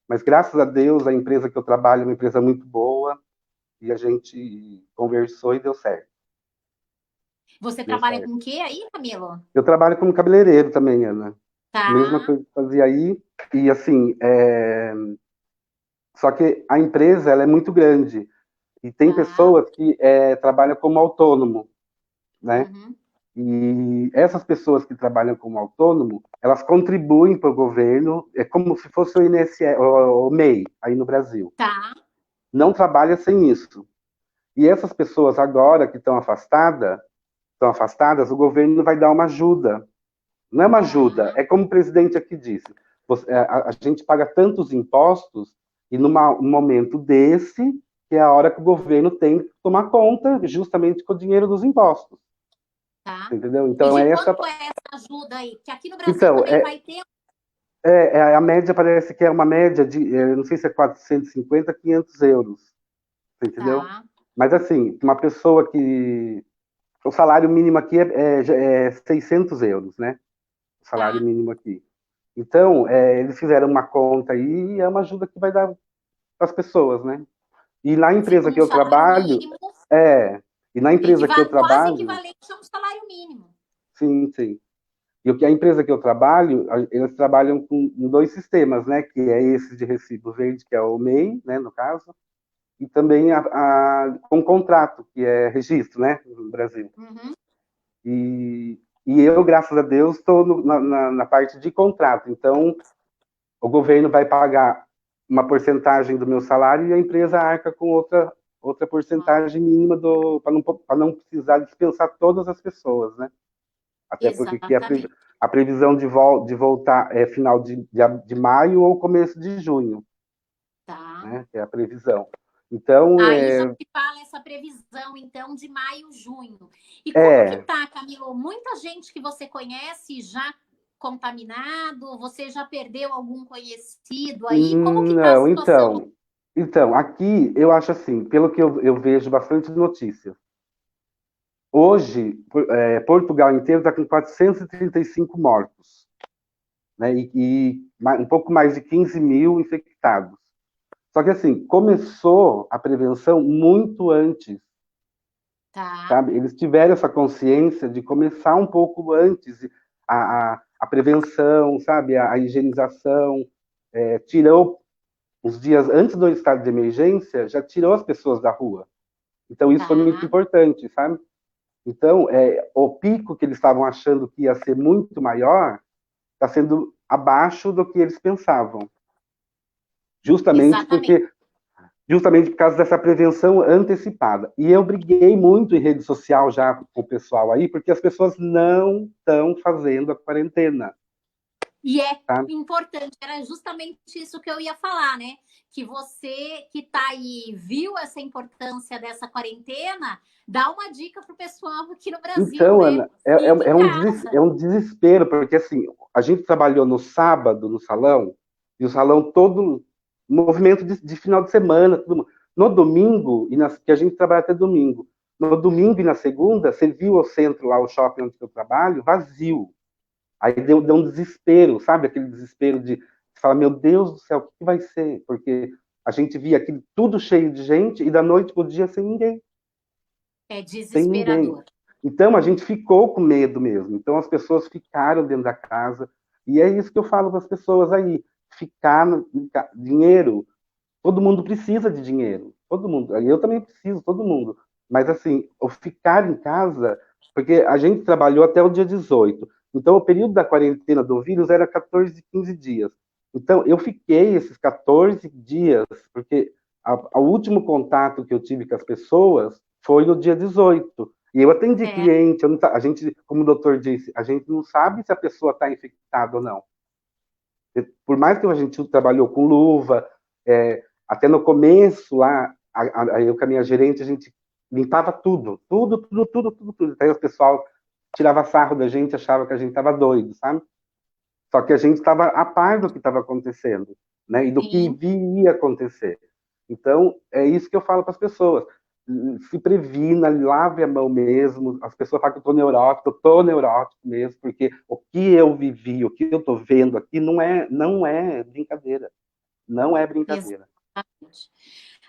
Mas graças a Deus, a empresa que eu trabalho é uma empresa muito boa e a gente conversou e deu certo. Você trabalha com o quê aí, Camilo? Eu trabalho como cabeleireiro também, Ana. Tá. Mesma coisa que fazia aí. E assim, só que a empresa ela é muito grande e tem pessoas que trabalham como autônomo, né? Uhum. E essas pessoas que trabalham como autônomo, elas contribuem para o governo, é como se fosse o INSS, o MEI, aí no Brasil. Tá. Não trabalha sem isso. E essas pessoas agora que estão afastadas, o governo vai dar uma ajuda. Não é uma ajuda, é como o presidente aqui disse. A gente paga tantos impostos e num momento desse, que é a hora que o governo tem que tomar conta justamente com o dinheiro dos impostos. Tá. Entendeu? Então, e de quanto é essa ajuda aí? Porque aqui no Brasil então, também vai ter... a média parece que é uma média de, não sei se é 450, 500 euros. Entendeu? Tá. Mas assim, uma pessoa que... O salário mínimo aqui é 600 euros, né? O salário mínimo aqui. Então, eles fizeram uma conta aí e é uma ajuda que vai dar para as pessoas, né? E na empresa que eu trabalho... Mínimo, e na empresa que eu trabalho... quase equivalente a um salário mínimo. Sim, sim. E a empresa que eu trabalho, eles trabalham com 2 sistemas, né? Que é esse de recibo verde, que é o MEI, né? No caso, e também com contrato, que é registro, né? No Brasil. Uhum. E eu, graças a Deus, estou na parte de contrato. Então, o governo vai pagar uma porcentagem do meu salário e a empresa arca com outra porcentagem mínima para não precisar dispensar todas as pessoas, né? Até porque a previsão de voltar é final de maio ou começo de junho. Tá. Né? Que é a previsão. Então, aí já se fala essa previsão, então, de maio, junho. E como que tá, Camilo? Muita gente que você conhece já contaminado? Você já perdeu algum conhecido aí? Como que tá a situação? Então, aqui eu acho assim, pelo que eu vejo bastante notícias. Hoje, Portugal inteiro está com 435 mortos, né? E um pouco mais de 15 mil infectados. Só que, assim, começou a prevenção muito antes. Tá. Sabe? Eles tiveram essa consciência de começar um pouco antes a prevenção, sabe? A higienização. uns dias antes do estado de emergência, já tirou as pessoas da rua. Então, isso foi muito Tá. importante, sabe? Então, o pico que eles estavam achando que ia ser muito maior, está sendo abaixo do que eles pensavam. Exatamente. Justamente por causa dessa prevenção antecipada. E eu briguei muito em rede social já com o pessoal aí, porque as pessoas não estão fazendo a quarentena. E é Tá? importante, era justamente isso que eu ia falar, né? Que você que está aí viu essa importância dessa quarentena, dá uma dica para o pessoal aqui no Brasil, Então, né? Ana, Fique em casa. é um desespero, porque assim, a gente trabalhou no sábado no salão, e o salão todo, movimento de final de semana, tudo. No domingo, que a gente trabalha até domingo, no domingo e na segunda, você viu o centro lá, o shopping onde eu trabalho, vazio. Aí deu um desespero, sabe? Aquele desespero de falar, meu Deus do céu, o que vai ser? Porque a gente via aquilo tudo cheio de gente e da noite pro dia sem ninguém. É Sem ninguém. desesperador. Então a gente ficou com medo mesmo. Então as pessoas ficaram dentro da casa. E é isso que eu falo para as pessoas aí. Ficar no dinheiro, todo mundo precisa de dinheiro. Todo mundo. Eu também preciso, todo mundo. Mas assim, o ficar em casa, porque a gente trabalhou até o dia 18. Então o período da quarentena do vírus era 14, 15 dias. Então eu fiquei esses 14 dias, porque o último contato que eu tive com as pessoas foi no dia 18. E eu atendi É, cliente, a gente, como o doutor disse, a gente não sabe se a pessoa está infectada ou não. Por mais que a gente trabalhou com luva, até no começo lá, eu com a minha gerente, a gente limpava tudo. Aí o pessoal tirava sarro da gente, achava que a gente estava doido, sabe? Só que a gente estava a par do que estava acontecendo, né? E do que sim. viria acontecer. Então, é isso que eu falo para as pessoas. Se previna, lave a mão mesmo. As pessoas falam que eu estou neurótico mesmo, porque o que eu vivi, o que eu estou vendo aqui não é brincadeira. Não é brincadeira. Exatamente.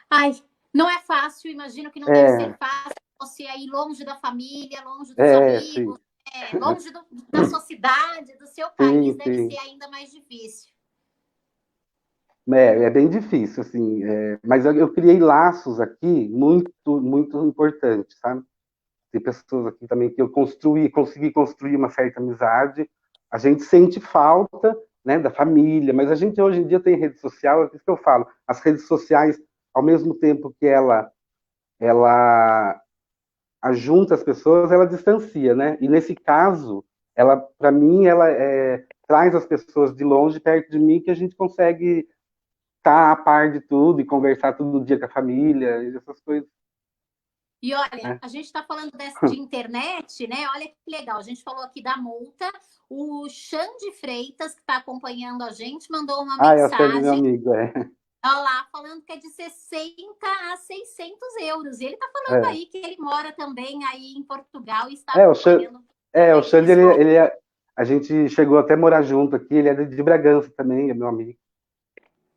Ai, não é fácil, imagino que não deve ser É, fácil você aí longe da família, longe dos sim, amigos, longe da sua cidade, do seu país, deve sim. ser ainda mais difícil. É bem difícil, assim, mas eu criei laços aqui muito importantes, sabe? Tem pessoas aqui também que eu consegui construir uma certa amizade. A gente sente falta, né, da família, mas a gente hoje em dia tem rede social, é isso que eu falo. As redes sociais, ao mesmo tempo que ela ajunta as pessoas, ela distancia, né? E nesse caso, ela, para mim, ela traz as pessoas de longe perto de mim, que a gente consegue estar a par de tudo e conversar todo dia com a família e essas coisas, E olha, né? a gente está falando de internet, né? Olha que legal. A gente falou aqui da multa. O Xande Freitas, que está acompanhando a gente, mandou uma Ah, é o Sérgio, meu mensagem amigo, lá falando que é de 60 a 600 euros. E ele está falando é. aí que ele mora também aí em Portugal e está É, o Xande, acompanhando o também em Xande Lisboa. a gente chegou até a morar junto aqui, ele é de Bragança também, é meu amigo.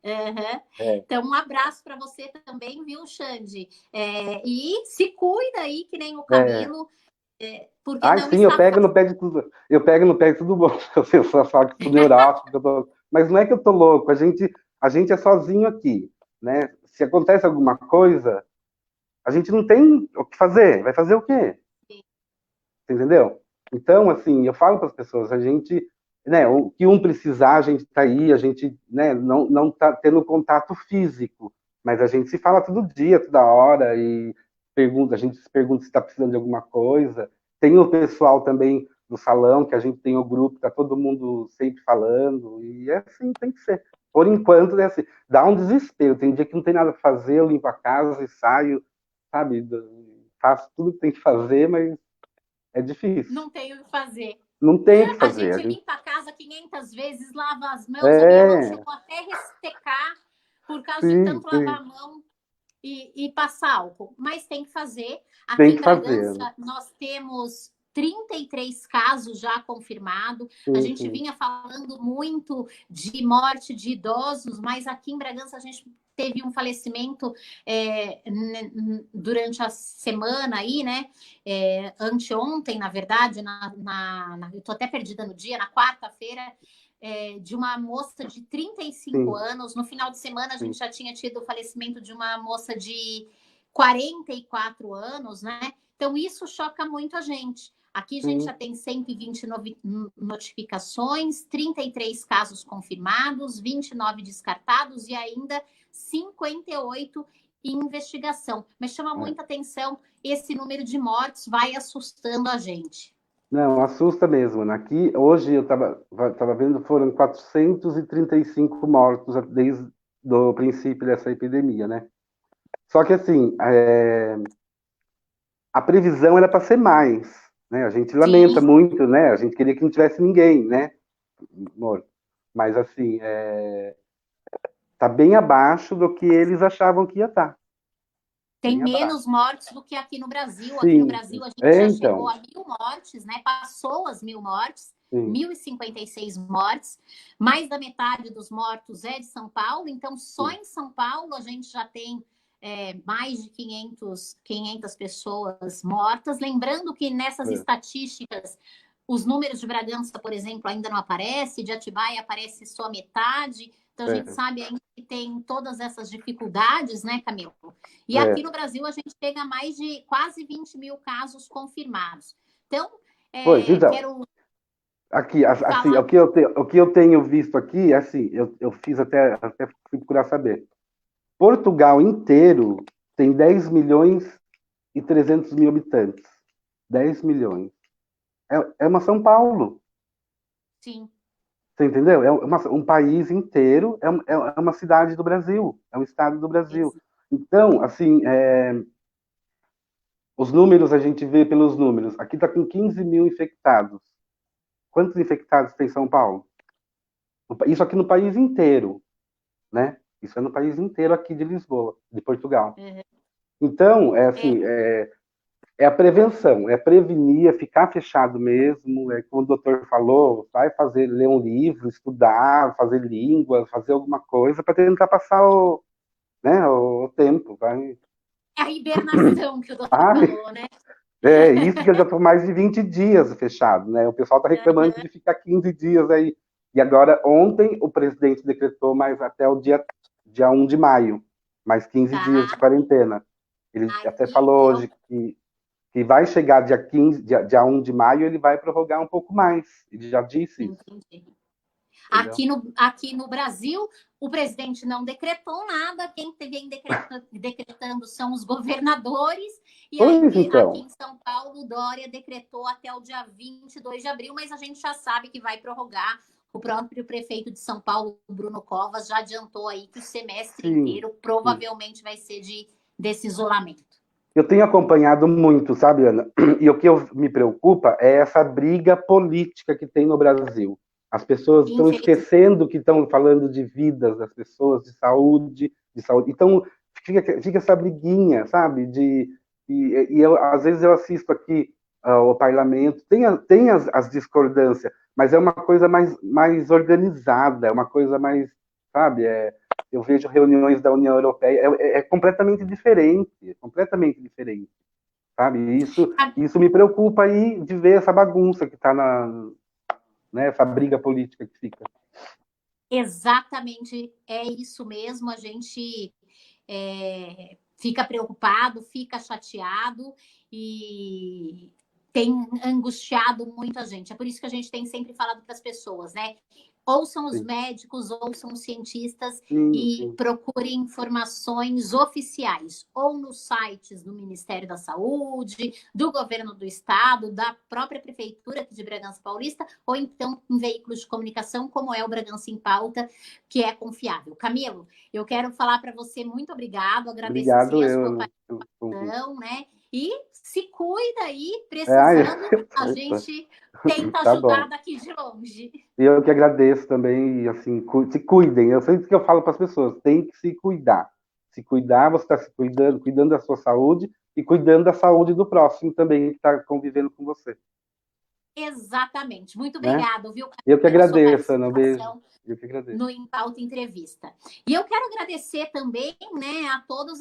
Uhum. É. Então, um abraço para você também, viu, Xande? E se cuida aí, que nem o É. Camilo, porque Ai, não sim, eu está pego fácil. no pé de tudo, eu pego no pé de tudo bom, as pessoas falam que eu sou neurótico, mas não é que eu tô louco, a gente é sozinho aqui, né? Se acontece alguma coisa, a gente não tem o que fazer, vai fazer o quê? Entendeu? Então, assim, eu falo para as pessoas, a gente, né, o que um precisar, a gente está aí, a gente, né, não tá tendo contato físico, mas a gente se fala todo dia, toda hora, e a gente se pergunta se está precisando de alguma coisa. Tem o pessoal também do salão, que a gente tem o grupo, está todo mundo sempre falando, e é assim, tem que ser. Por enquanto, é assim, dá um desespero, tem dia que não tem nada para fazer, eu limpo a casa e saio, sabe, faço tudo que tem que fazer, mas é difícil. Não tem o que fazer. Não tem o que A fazer. gente limpa a casa 500 vezes, lava as mãos, a minha mão É, chegou até ressecar por causa de sim, tanto lavar sim. a mão e passar álcool. Mas tem que fazer. Aqui Tem em que fazer. Bragança, nós temos 33 casos já confirmados. A Sim, gente sim. vinha falando muito de morte de idosos, mas aqui em Bragança a gente teve um falecimento durante a semana aí, né? Anteontem, na verdade, eu tô até perdida no dia, na quarta-feira, de uma moça de 35 Sim, anos. No final de semana, a sim. gente já tinha tido o falecimento de uma moça de 44 anos, né? Então, isso choca muito a gente. Aqui a gente já Sim. tem 120 notificações, 33 casos confirmados, 29 descartados e ainda 58 em investigação. Mas chama É. muita atenção, esse número de mortes vai assustando a gente. Não, assusta mesmo, né? Aqui, hoje, eu estava vendo, foram 435 mortos desde o princípio dessa epidemia, né? Só que, assim, a previsão era para ser mais, né? A gente lamenta Sim, muito, né? A gente queria que não tivesse ninguém, né? Amor. Mas, assim, tá bem abaixo do que eles achavam que ia estar. tem Bem abaixo. menos mortes do que aqui no Brasil. Aqui no Sim, Brasil, a gente já chegou então, a 1.000 mortes, né? Passou as 1.000 mortes, sim, 1.056 mortes. Mais da metade dos mortos é de São Paulo. Então, só sim, em São Paulo, a gente já tem mais de 500 pessoas mortas. Lembrando que nessas é, estatísticas, os números de Bragança, por exemplo, ainda não aparecem, de Atibaia aparece só a metade. Então, a gente é, sabe ainda que tem todas essas dificuldades, né, Camilo? E aqui é. no Brasil, a gente chega a mais de quase 20 mil casos confirmados. Então, Pois, então, quero aqui, assim, falar. o que eu tenho visto aqui, assim, eu fiz até fui procurar saber. Portugal inteiro tem 10 milhões e 300 mil habitantes. 10 milhões. É uma São Paulo, Sim, você entendeu? Um país inteiro, é uma cidade do Brasil, é um estado do Brasil. ex- Então, assim, os números a gente vê pelos números. Aqui está com 15 mil infectados. Quantos infectados tem São Paulo? Isso aqui no país inteiro, né? Isso é no país inteiro aqui de Lisboa, de Portugal. é, Então, é, é a prevenção, é prevenir, é ficar fechado mesmo, é como o doutor falou, vai fazer, ler um livro, estudar, fazer língua, fazer alguma coisa para tentar passar né, o tempo. Vai. a hibernação que o doutor Ah, falou, né? é isso que eu já estou mais de 20 dias fechado, né? O pessoal está reclamando de ficar 15 dias aí. E agora, ontem, o presidente decretou mais até o dia 1 de maio, mais 15 dias de Tá. quarentena. Ele até Aqui falou eu hoje que vai chegar dia 15, dia 1 de maio, ele vai prorrogar um pouco mais. Ele já disse isso, entendi. entendeu? Aqui no Brasil, o presidente não decretou nada, quem vem decretando são os governadores, e aí Pois aqui então, em São Paulo, Dória decretou até o dia 22 de abril, mas a gente já sabe que vai prorrogar. O próprio prefeito de São Paulo, Bruno Covas, já adiantou aí que o semestre sim, inteiro sim. provavelmente vai ser desse isolamento. Eu tenho acompanhado muito, sabe, Ana? E o que me preocupa é essa briga política que tem no Brasil. As pessoas estão Infelizmente, esquecendo que estão falando de vidas das pessoas, de saúde, de saúde. Então, fica essa briguinha, sabe? Às vezes eu assisto aqui o parlamento, tem as discordâncias, mas é uma coisa mais organizada, é uma coisa mais, sabe? Eu vejo reuniões da União Europeia, é completamente diferente, sabe? Isso me preocupa aí de ver essa bagunça que está né, essa briga política que fica. exatamente é isso mesmo. A gente fica preocupado, fica chateado e tem angustiado muita gente. É por isso que a gente tem sempre falado para as pessoas, né? Ouçam os Sim, médicos, ouçam os cientistas sim, e sim, procurem informações oficiais, ou nos sites do Ministério da Saúde, do governo do estado, da própria prefeitura aqui de Bragança Paulista, ou então em veículos de comunicação, como é o Bragança em Pauta, que é confiável. Camilo, eu quero falar para você muito obrigado, obrigado agradecer a sua eu pelo convite. participação, né? E se cuida aí, Ai, precisando, a gente tenta tá ajudar bom. daqui de longe. E eu que agradeço também, e assim, se cuidem. Eu sei que eu falo para as pessoas, tem que se cuidar. Se cuidar, você está se cuidando, cuidando da sua saúde e cuidando da saúde do próximo também que está convivendo com você. Exatamente. Muito né? obrigada, viu? Eu que pela sua agradeço, Ana, um beijo. participação Eu que agradeço. no Em Pauta Entrevista. E eu quero agradecer também, né, a todos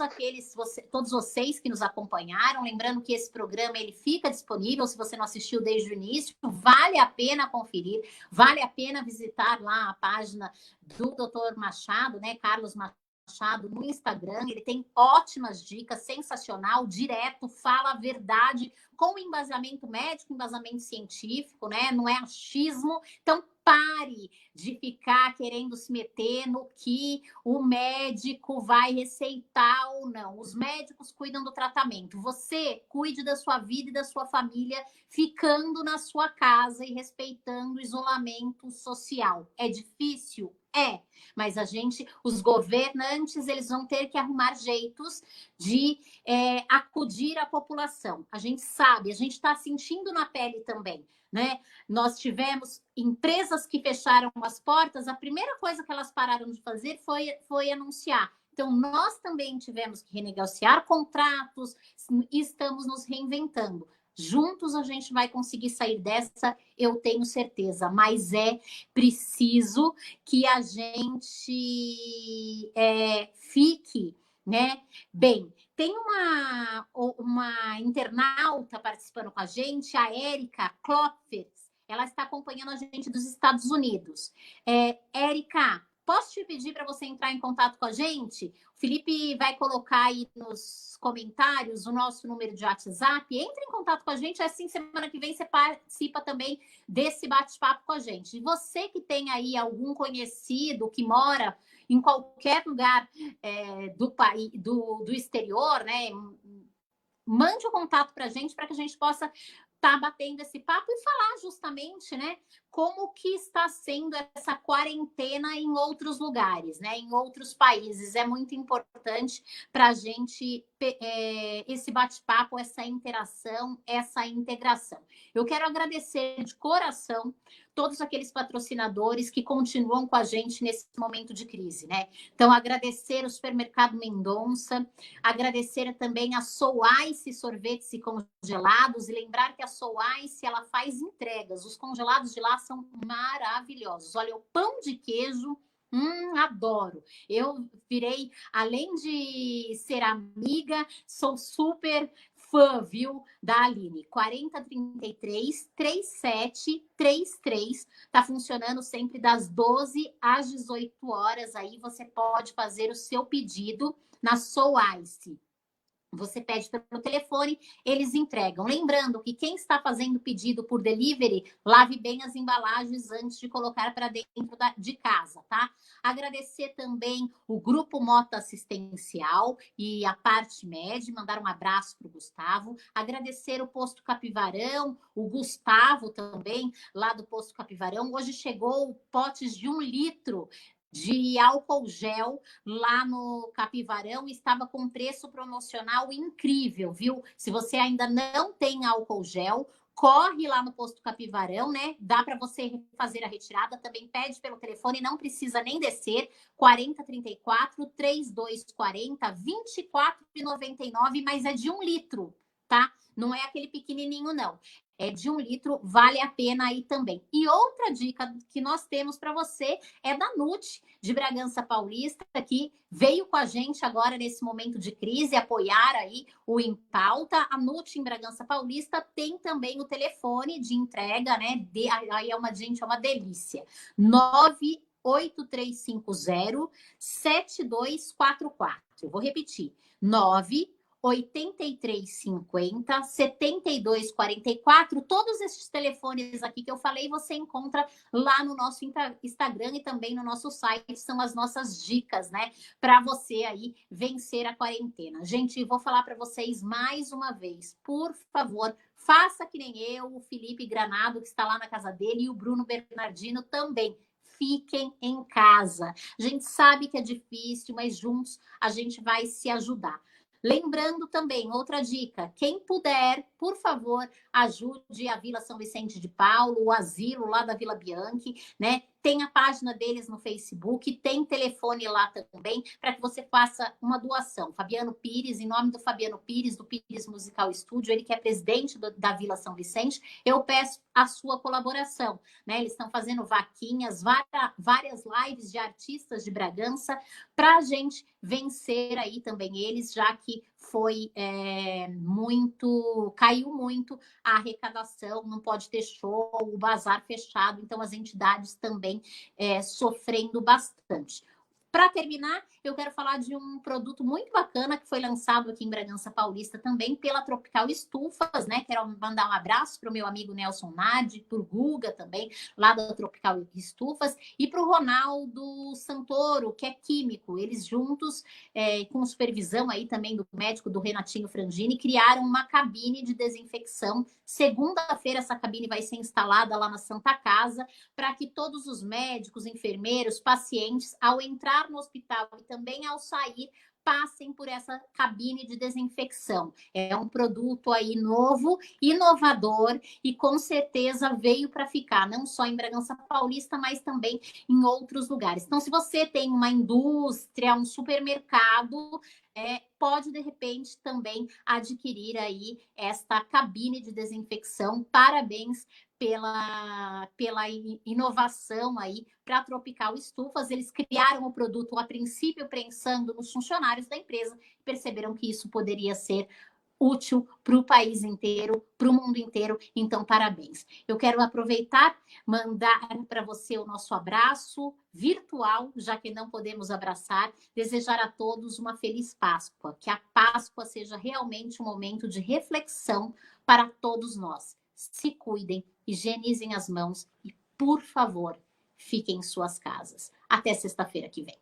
todos vocês que nos acompanharam. Lembrando que esse programa ele fica disponível, se você não assistiu desde o início, vale a pena conferir, vale a pena visitar lá a página do Dr. Machado, né, Carlos Machado, no Instagram. Ele tem ótimas dicas, sensacional, direto, fala a verdade, com embasamento médico, embasamento científico, né? Não é achismo. Então, pare de ficar querendo se meter no que o médico vai receitar ou não. Os médicos cuidam do tratamento. Você cuide da sua vida e da sua família, ficando na sua casa e respeitando o isolamento social. É difícil? É, mas os governantes, eles vão ter que arrumar jeitos de acudir à população. A gente sabe, a gente está sentindo na pele também, né? Nós tivemos empresas que fecharam as portas, a primeira coisa que elas pararam de fazer foi anunciar. Então, nós também tivemos que renegociar contratos e estamos nos reinventando. Juntos a gente vai conseguir sair dessa, eu tenho certeza, mas é preciso que a gente fique, né, bem. Tem uma internauta participando com a gente, a Érica Klopfers, ela está acompanhando a gente dos Estados Unidos. Érica, posso te pedir para você entrar em contato com a gente? O Felipe vai colocar aí nos comentários o nosso número de WhatsApp. Entre em contato com a gente, assim semana que vem você participa também desse bate-papo com a gente. E você que tem aí algum conhecido que mora em qualquer lugar do país, do exterior, né? Mande o contato para a gente que a gente possa estar batendo esse papo e falar justamente, né, como que está sendo essa quarentena em outros lugares, né, em outros países. É muito importante para a gente esse bate-papo, essa interação, essa integração. Eu quero agradecer de coração todos aqueles patrocinadores que continuam com a gente nesse momento de crise, né? Então, agradecer o Supermercado Mendonça, agradecer também a Soul Ice sorvetes e congelados, e lembrar que a Soul Ice, ela faz entregas. Os congelados de lá são maravilhosos. Olha, o pão de queijo, adoro. Eu virei, além de ser amiga, sou super fã, viu, da Aline. 4033-3733. Tá funcionando sempre das 12 às 18 horas. Aí você pode fazer o seu pedido na Soul Ice. Você pede pelo telefone, eles entregam. Lembrando que quem está fazendo pedido por delivery, lave bem as embalagens antes de colocar para dentro de casa, tá? Agradecer também o Grupo Mota Assistencial e a Parte Med, mandar um abraço para o Gustavo. Agradecer o Posto Capivarão, o Gustavo também, lá do Posto Capivarão. Hoje chegou potes de 1 litro de álcool gel lá no Capivarão, estava com preço promocional incrível, viu? Se você ainda não tem álcool gel, corre lá no Posto Capivarão, né? Dá para você fazer a retirada, também pede pelo telefone, não precisa nem descer, 4034-3240, 24,99, mas é de 1 litro, tá? Não é aquele pequenininho, não. É de 1 litro, vale a pena aí também. E outra dica que nós temos para você é da Nut, de Bragança Paulista, que veio com a gente agora nesse momento de crise, apoiar aí o Em Pauta. A Nut em Bragança Paulista tem também o telefone de entrega, né? Aí é uma delícia. 98350-7244. Eu vou repetir. 98350-7244. Todos esses telefones aqui que eu falei, você encontra lá no nosso Instagram e também no nosso site. São as nossas dicas, né? Para você aí vencer a quarentena. Gente, vou falar para vocês mais uma vez. Por favor, faça que nem eu, o Felipe Granado, que está lá na casa dele, e o Bruno Bernardino também. Fiquem em casa. A gente sabe que é difícil, mas juntos a gente vai se ajudar. Lembrando também, outra dica, quem puder, por favor, ajude a Vila São Vicente de Paulo, o asilo lá da Vila Bianchi, né? tem a página deles no Facebook, tem telefone lá também, para que você faça uma doação. Fabiano Pires, em nome do Fabiano Pires, do Pires Musical Studio, ele que é presidente da Vila São Vicente, eu peço a sua colaboração, né? Eles estão fazendo vaquinhas, várias lives de artistas de Bragança, para a gente vencer aí também eles, já que foi caiu muito a arrecadação, não pode ter show, o bazar fechado, então as entidades também sofrendo bastante. Para terminar, eu quero falar de um produto muito bacana que foi lançado aqui em Bragança Paulista também pela Tropical Estufas, né? Quero mandar um abraço para o meu amigo Nelson Nardi, para o Guga também, lá da Tropical Estufas, e para o Ronaldo Santoro, que é químico. Eles juntos, com supervisão aí também do médico do Renatinho Frangini, criaram uma cabine de desinfecção. Segunda-feira essa cabine vai ser instalada lá na Santa Casa, para que todos os médicos, enfermeiros, pacientes, ao entrar no hospital e também ao sair, passem por essa cabine de desinfecção. É um produto aí novo, inovador e com certeza veio para ficar, não só em Bragança Paulista, mas também em outros lugares. Então, se você tem uma indústria, um supermercado, pode, de repente, também adquirir aí esta cabine de desinfecção. Parabéns pela inovação aí para a Tropical Estufas. Eles criaram o produto, a princípio, pensando nos funcionários da empresa, e perceberam que isso poderia ser útil para o país inteiro, para o mundo inteiro. Então, parabéns. Eu quero aproveitar, mandar para você o nosso abraço virtual, já que não podemos abraçar, desejar a todos uma feliz Páscoa, que a Páscoa seja realmente um momento de reflexão para todos nós. Se cuidem, higienizem as mãos e, por favor, fiquem em suas casas. Até sexta-feira que vem.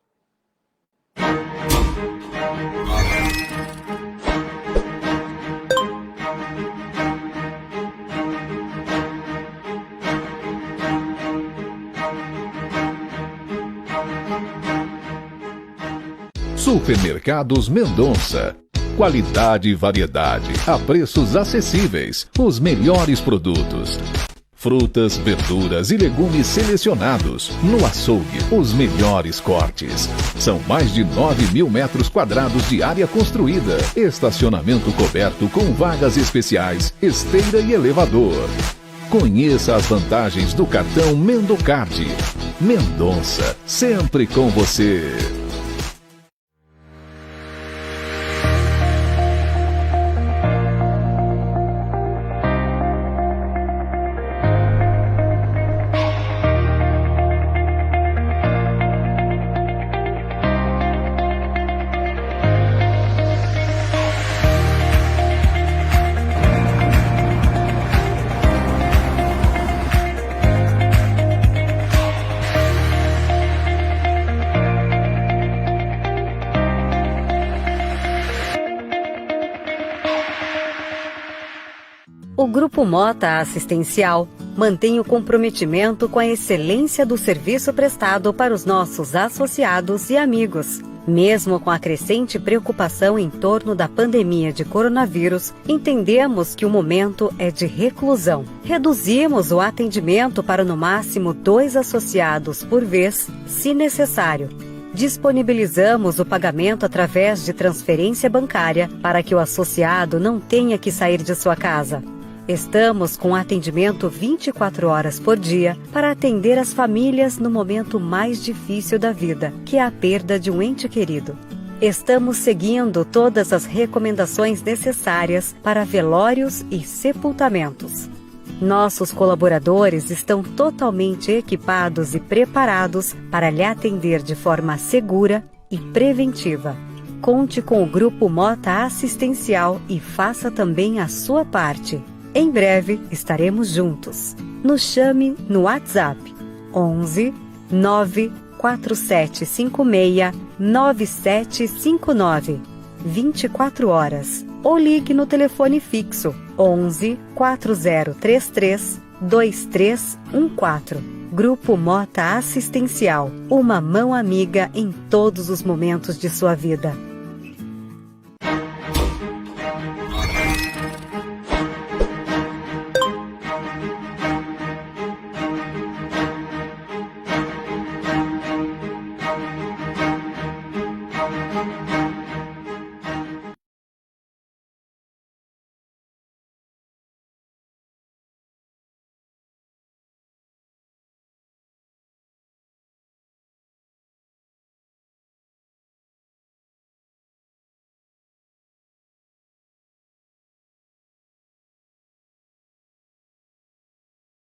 Supermercados Mendonça. Qualidade e variedade a preços acessíveis. Os melhores produtos. Frutas, verduras e legumes selecionados. No açougue, os melhores cortes. São mais de 9.000 metros quadrados de área construída. Estacionamento coberto com vagas especiais, esteira e elevador. Conheça as vantagens do cartão Mendocard. Mendonça, sempre com você. O Grupo Mota Assistencial mantém o comprometimento com a excelência do serviço prestado para os nossos associados e amigos. Mesmo com a crescente preocupação em torno da pandemia de coronavírus, entendemos que o momento é de reclusão. Reduzimos o atendimento para no máximo 2 associados por vez, se necessário. Disponibilizamos o pagamento através de transferência bancária para que o associado não tenha que sair de sua casa. Estamos com atendimento 24 horas por dia para atender as famílias no momento mais difícil da vida, que é a perda de um ente querido. Estamos seguindo todas as recomendações necessárias para velórios e sepultamentos. Nossos colaboradores estão totalmente equipados e preparados para lhe atender de forma segura e preventiva. Conte com o Grupo Mota Assistencial e faça também a sua parte. Em breve estaremos juntos. Nos chame no WhatsApp 11 94756 9759, 24 horas. Ou ligue no telefone fixo 11 4033 2314. Grupo Mota Assistencial, uma mão amiga em todos os momentos de sua vida.